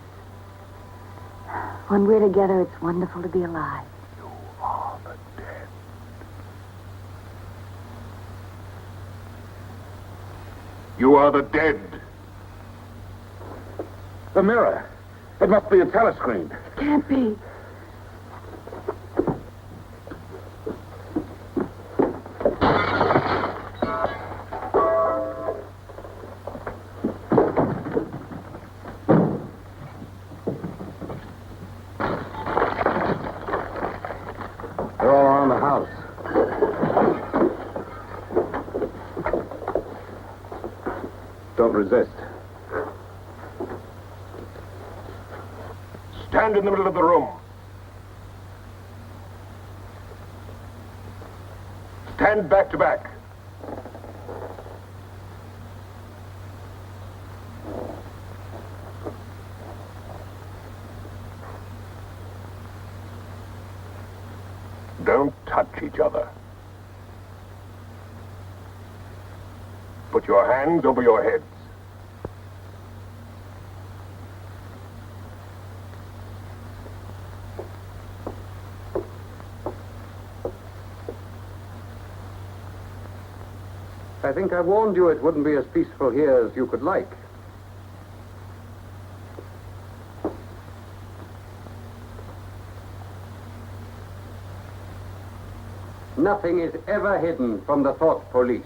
when we're together, it's wonderful to be alive. You are the dead. You are the dead. The mirror. It must be a telescreen. Can't be. They're all around the house. Don't resist. Stand in the middle of the room. Stand back to back. Don't touch each other. Put your hands over your heads. I think I warned you it wouldn't be as peaceful here as you could like. Nothing is ever hidden from the thought police.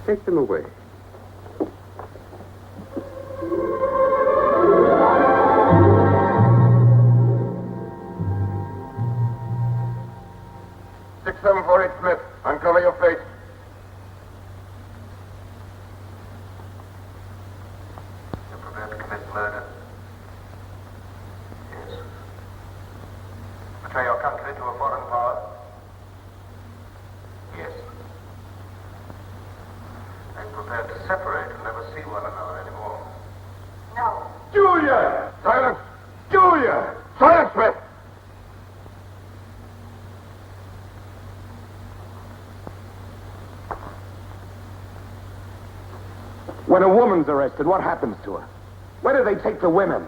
Take them away. Smith, uncover your face. You're prepared to commit murder? Yes. Betray your country to a foreign power? Yes. Are you prepared to separate and never see one another anymore? No. Julia! Silence! Julia! Silence, Smith! When a woman's arrested, what happens to her? Where do they take the women?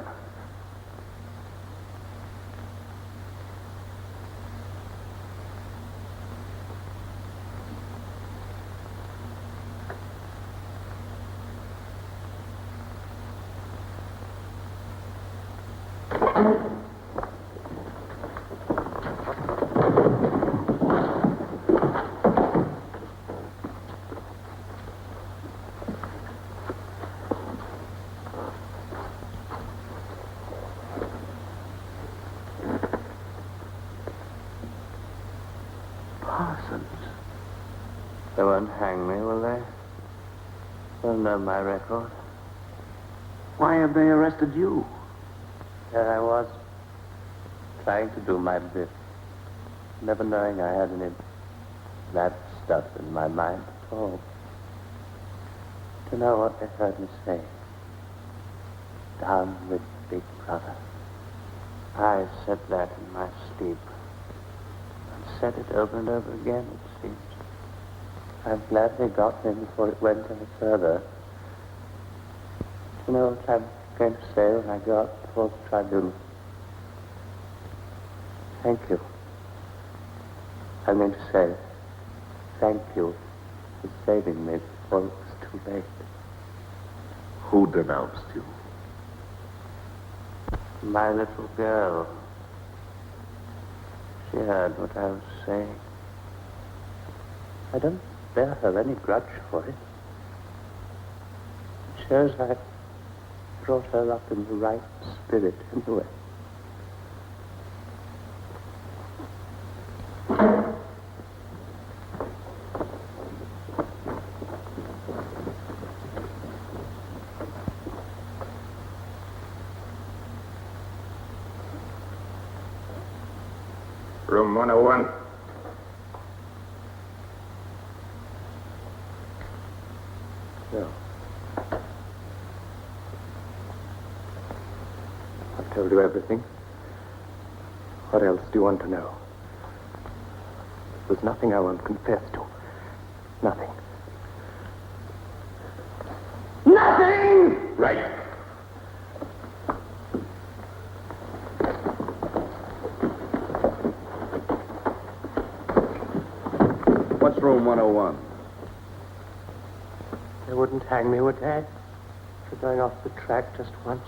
They won't hang me, will they? They'll know my record. Why have they arrested you? There I was, trying to do my bit, never knowing I had any bad stuff in my mind at all. To know what they heard me say. Down with Big Brother. I said that in my sleep. And said it over and over again, it seems. I'm glad they got me before it went any further. You know what I'm going to say when I go out before the tribunal? Thank you. I meant to say thank you for saving me before it was too late. Who denounced you? My little girl. She heard what I was saying. I don't bear her any grudge for it. It shows I brought her up in the right spirit anyway. Room 101. No. I've told you everything. What else do you want to know? There's nothing I won't confess to. Nothing. Nothing! Right. What's room 101? They wouldn't hang me, would they? For going off the track just once.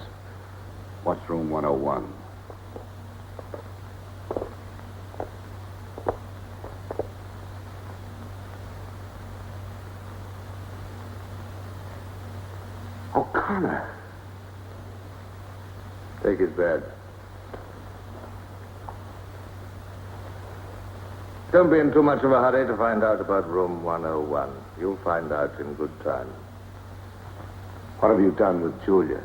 What's room 101? O'Connor. Take his bed. Don't be in too much of a hurry to find out about room 101. You'll find out in good time. What have you done with Julia?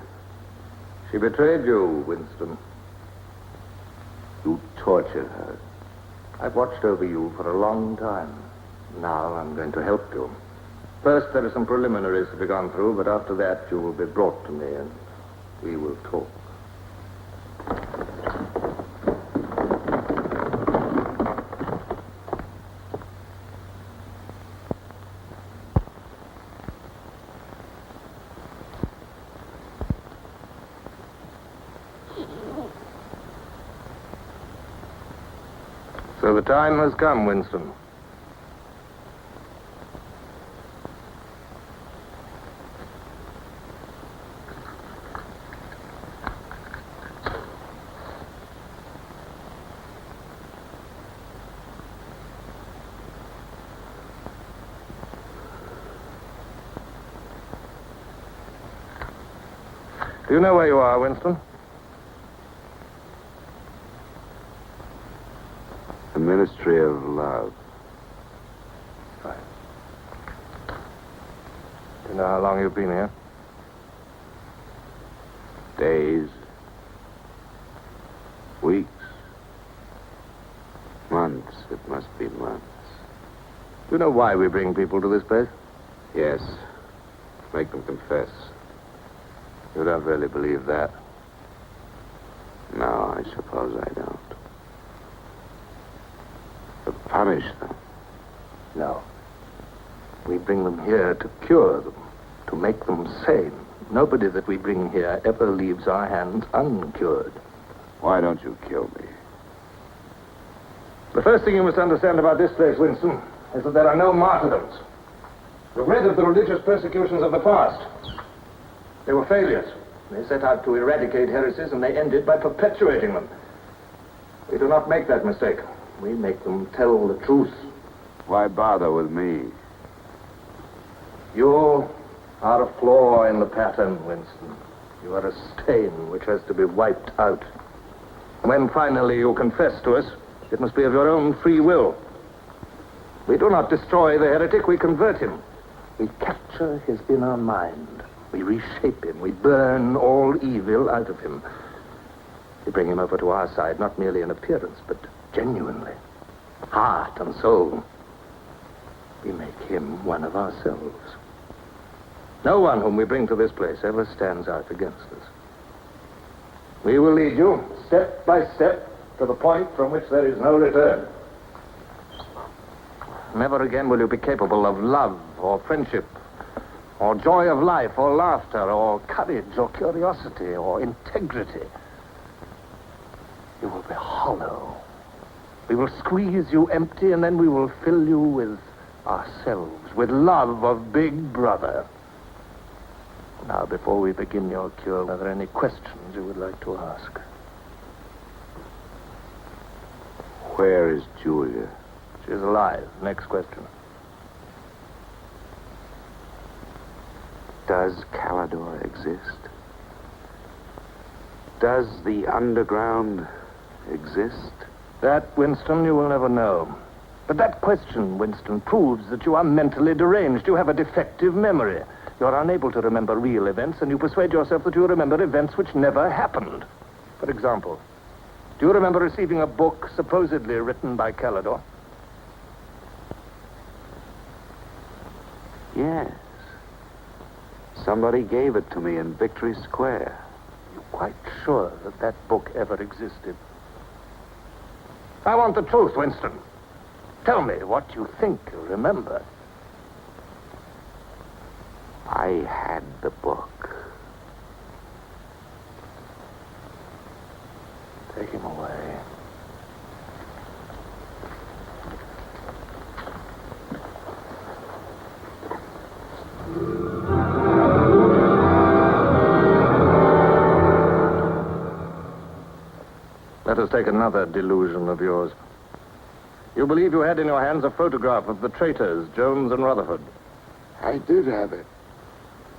She betrayed you, Winston. You tortured her. I've watched over you for a long time. Now I'm going to help you. First, there are some preliminaries to be gone through, but after that, you will be brought to me and we will talk. So the time has come, Winston. Do you know where you are, Winston? The Ministry of Love. Right. Do you know how long you've been here? Days. Weeks. Months. It must be months. Do you know why we bring people to this place? Yes. Make them confess. You don't really believe that? No, I suppose I don't. To punish them. No. We bring them here to cure them, to make them sane. Nobody that we bring here ever leaves our hands uncured. Why don't you kill me? The first thing you must understand about this place, Winston, is that there are no martyrdoms. You've read of the religious persecutions of the past. They were failures. They set out to eradicate heresies, and they ended by perpetuating them. We do not make that mistake. We make them tell the truth. Why bother with me? You are a flaw in the pattern, Winston. You are a stain which has to be wiped out. When finally you confess to us, it must be of your own free will. We do not destroy the heretic, we convert him. We capture his inner mind. We reshape him. We burn all evil out of him. We bring him over to our side, not merely in appearance, but genuinely. Heart and soul. We make him one of ourselves. No one whom we bring to this place ever stands out against us. We will lead you, step by step, to the point from which there is no return. Never again will you be capable of love or friendship, or joy of life, or laughter, or courage, or curiosity, or integrity. You will be hollow, We will squeeze you empty, and then we will fill you with ourselves, with love of Big Brother. Now, before we begin your cure, are there any questions you would like to ask? Where is Julia? She is alive. Next question. Does Calidor exist? Does the underground exist? That, Winston, you will never know. But that question, Winston, proves that you are mentally deranged. You have a defective memory. You are unable to remember real events, and you persuade yourself that you remember events which never happened. For example, do you remember receiving a book supposedly written by Calidor? Yes. Somebody gave it to me in Victory Square. You're quite sure that that book ever existed? I want the truth, Winston. Tell me what you think you remember. I had the book. Take him away. Let us take another delusion of yours. You believe you had in your hands a photograph of the traitors, Jones and Rutherford. I did have it.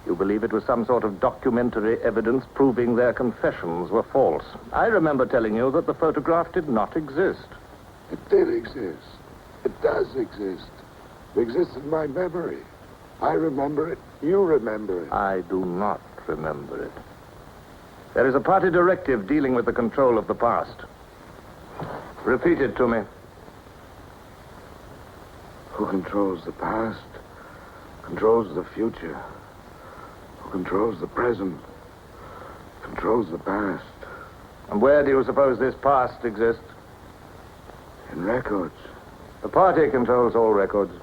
You believe it was some sort of documentary evidence proving their confessions were false. I remember telling you that the photograph did not exist. It did exist. It does exist. It exists in my memory. I remember it. You remember it. I do not remember it. There is a party directive dealing with the control of the past. Repeat it to me. Who controls the past controls the future. Who controls the present controls the past. And where do you suppose this past exists? In records. The party controls all records.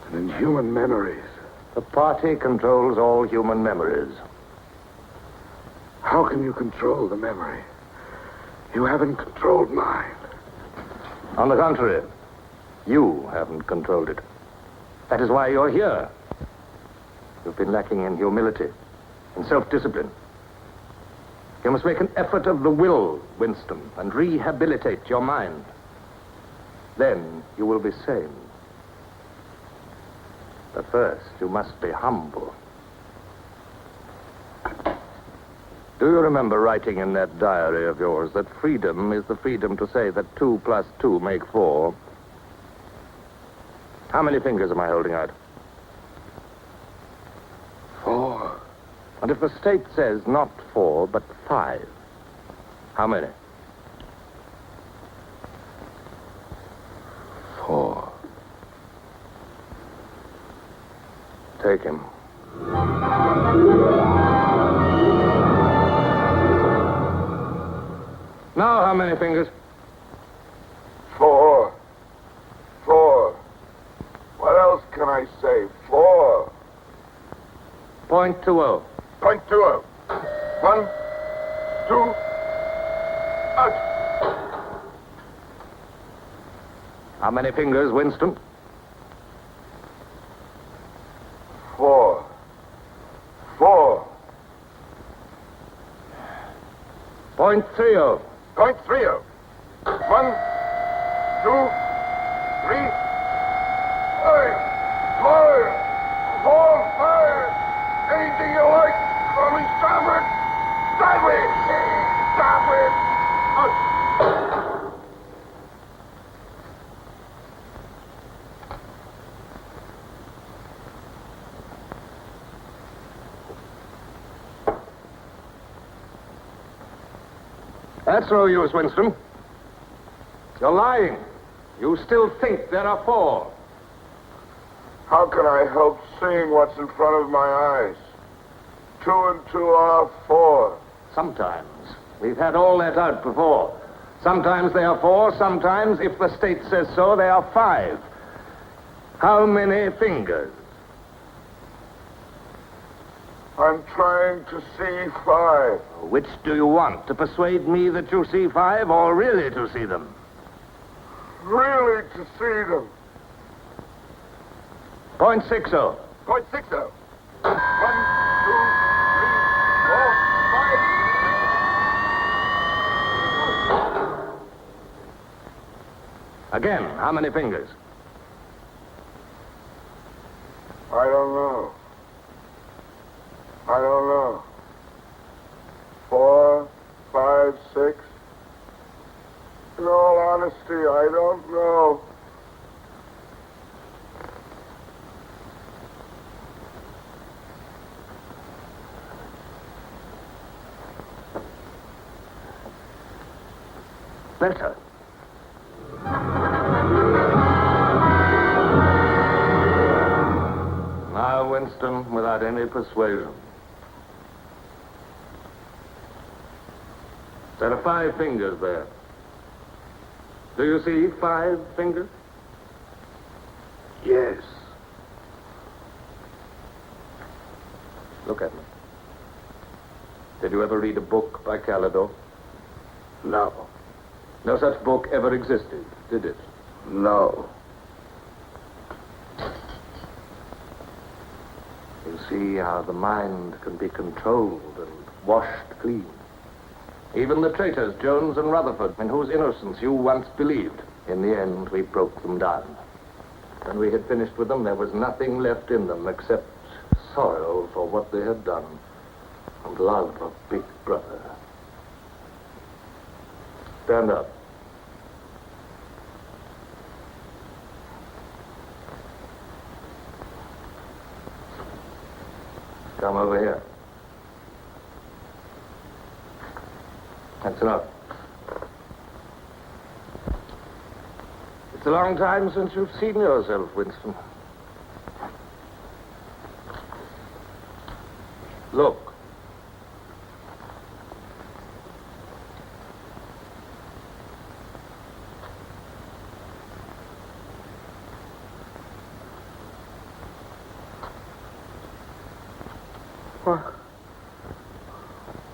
And in human memories. The party controls all human memories. How can you control the memory? You haven't controlled mine. On the contrary, you haven't controlled it. That is why you're here. You've been lacking in humility, in self-discipline. You must make an effort of the will, Winston, and rehabilitate your mind. Then you will be sane. But first, you must be humble. Do you remember writing in that diary of yours that freedom is the freedom to say that 2 + 2 make 4? How many fingers am I holding out? 4. And if the state says not 4, but 5, how many? 4. Take him. Now, how many fingers? 4. 4. What else can I say? 4. .20. .20. 1, 2, out. How many fingers, Winston? 4. 4. .30. .30. 1, 2, 3, 4, 5. Anything you like. Call me starboard. Sideways. Starboard. Out. That's no use, Winston. You're lying. You still think there are 4. How can I help seeing what's in front of my eyes? 2 and 2 are 4. Sometimes. We've had all that out before. Sometimes they are 4, sometimes, if the state says so, they are 5. How many fingers? I'm trying to see 5. Which do you want? To persuade me that you see 5 or really to see them? Really to see them. Point 60. Point 60. 1, 2, 3, 4, 5. Again, how many fingers? I don't know. I don't know. 4, 5, 6. In all honesty, I don't know. Better. Now, Winston, without any persuasion. There are 5 fingers there. Do you see 5 fingers? Yes. Look at me. Did you ever read a book by Calidore? No. No such book ever existed, did it? No. You see how the mind can be controlled and washed clean. Even the traitors, Jones and Rutherford, in whose innocence you once believed, in the end we broke them down. When we had finished with them, there was nothing left in them except sorrow for what they had done and love of Big Brother. Stand up. Come over here. That's enough. It's a long time since you've seen yourself, Winston. Look.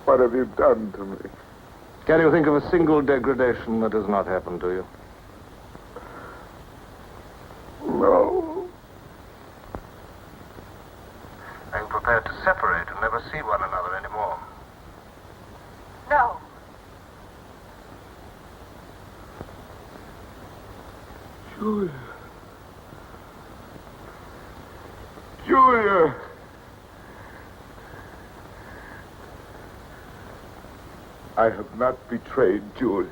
What have you done to me? Can you think of a single degradation that has not happened to you? No. Are you prepared to separate and never see one another anymore? No. Julia. Julia. I have not betrayed Julia.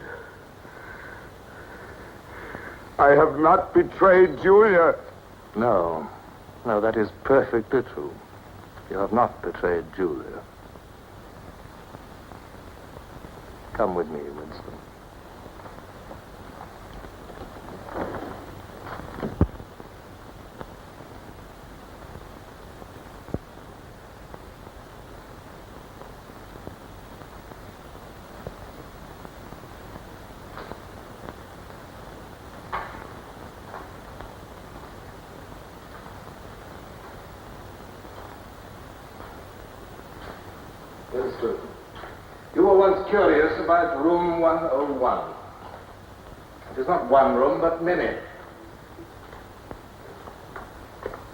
I have not betrayed Julia. No. No, that is perfectly true. You have not betrayed Julia. Come with me, Winston. Winston, you were once curious about room 101. It is not one room, but many.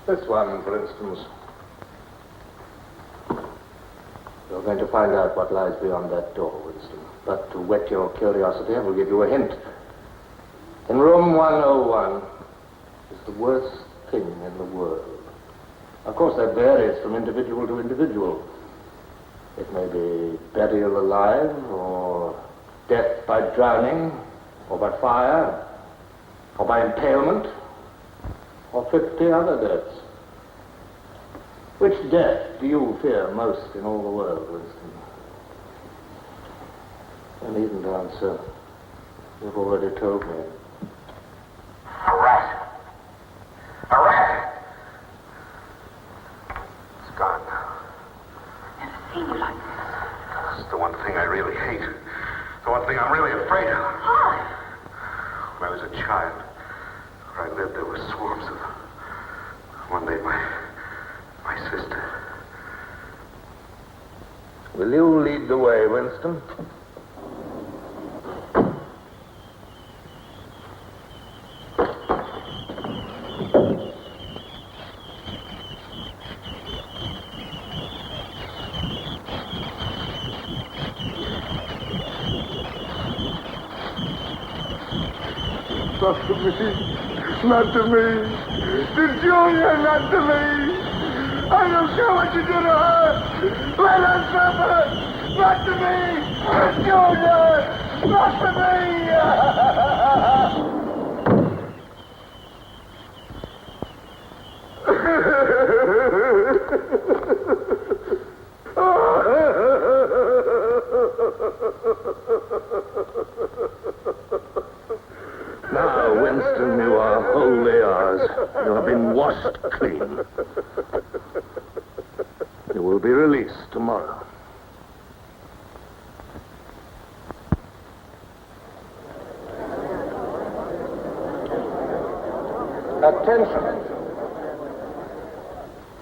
This one, for instance. You're going to find out what lies beyond that door, Winston. But to whet your curiosity, I will give you a hint. In room 101 is the worst thing in the world. Of course, that varies from individual to individual. It may be burial alive, or death by drowning, or by fire, or by impalement, or 50 other deaths. Which death do you fear most in all the world, Winston? You needn't answer. You've already told me. A rat. A rat. It's gone. Seen you like this. It's the one thing I really hate. The one thing I'm really afraid of. Why? When I was a child, where I lived, there were swarms of them. One day, my sister, Will you lead the way, Winston? Not to me. Not to me. To Julia, not to me. I don't care what you do to her. Let her suffer. Not to me. To Julia, not to me. Now, Winston, you are wholly ours. You have been washed clean. You will be released tomorrow. Attention.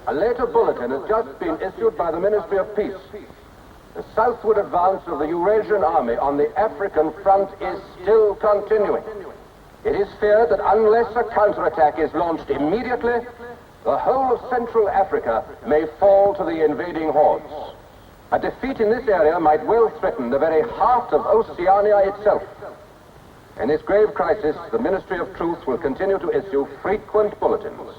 A later bulletin has just been issued by the Ministry of Peace. The southward advance of the Eurasian army on the African front is still continuing. It is feared that unless a counterattack is launched immediately, the whole of Central Africa may fall to the invading hordes. A defeat in this area might well threaten the very heart of Oceania itself. In this grave crisis, the Ministry of Truth will continue to issue frequent bulletins.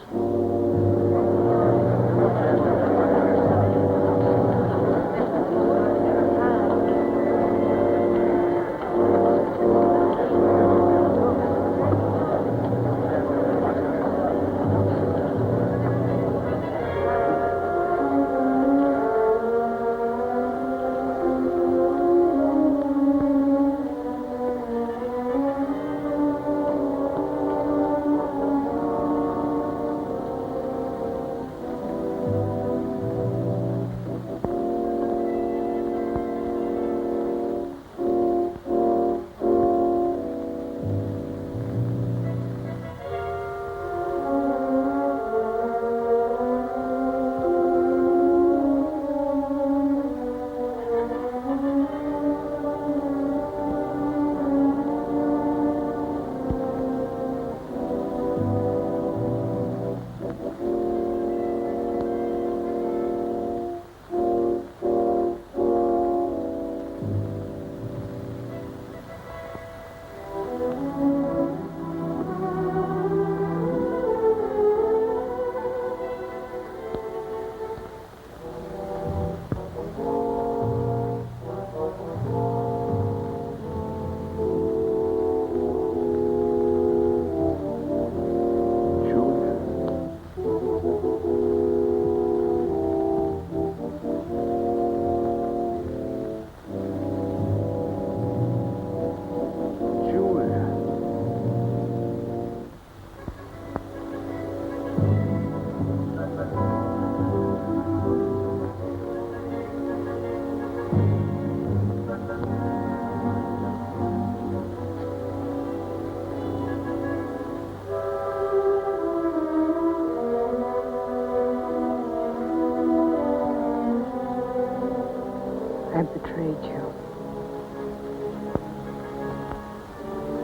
I betrayed you.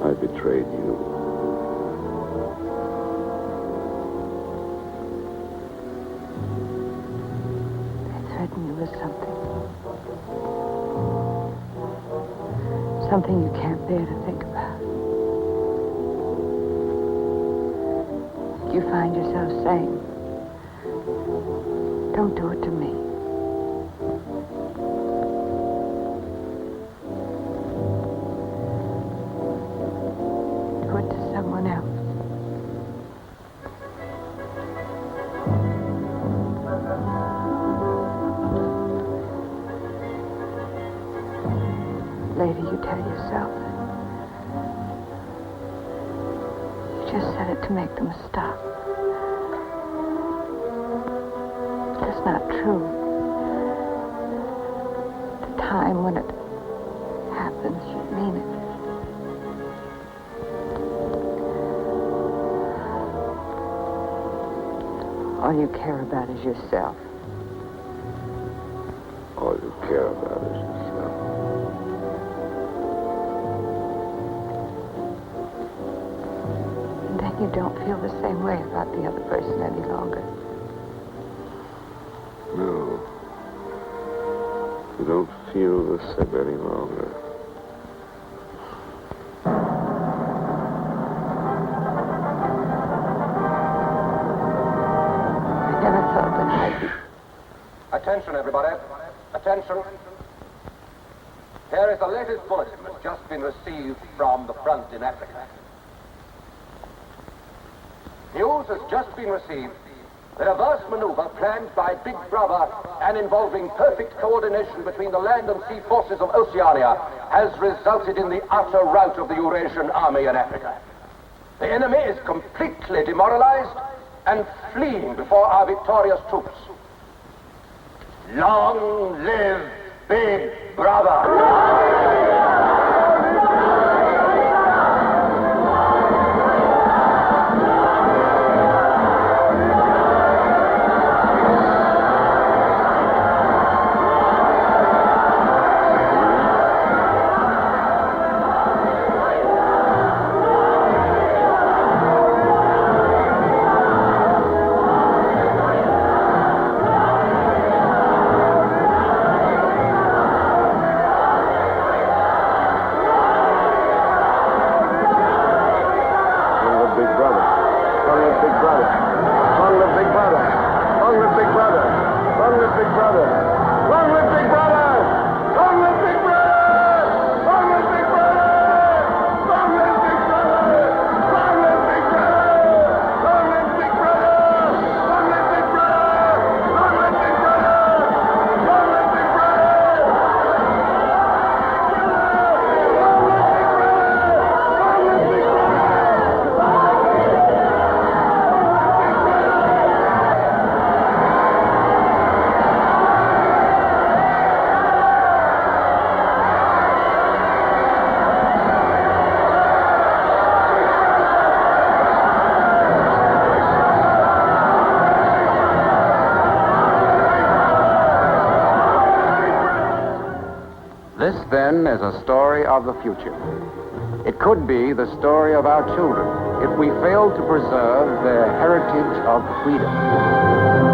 I betrayed you. I threatened you with something. Something you can't bear to think about. You find yourself saying, don't do it to me. Do it to someone else. Later, you tell yourself you just said it to make them stop. That's not true. The time when it happens, you mean it. All you care about is yourself. All you care about her. And then you don't feel the same way about the other person any longer. No. You don't feel the same any longer. I never thought that I'd be... Attention, everybody. Attention. Here is the latest bulletin that's just been received from the front in Africa. News has just been received that a vast maneuver planned by Big Brother and involving perfect coordination between the land and sea forces of Oceania has resulted in the utter rout of the Eurasian army in Africa. The enemy is completely demoralized and fleeing before our victorious troops. Long live Big Brother! This, then, is a story of the future. It could be the story of our children if we fail to preserve their heritage of freedom.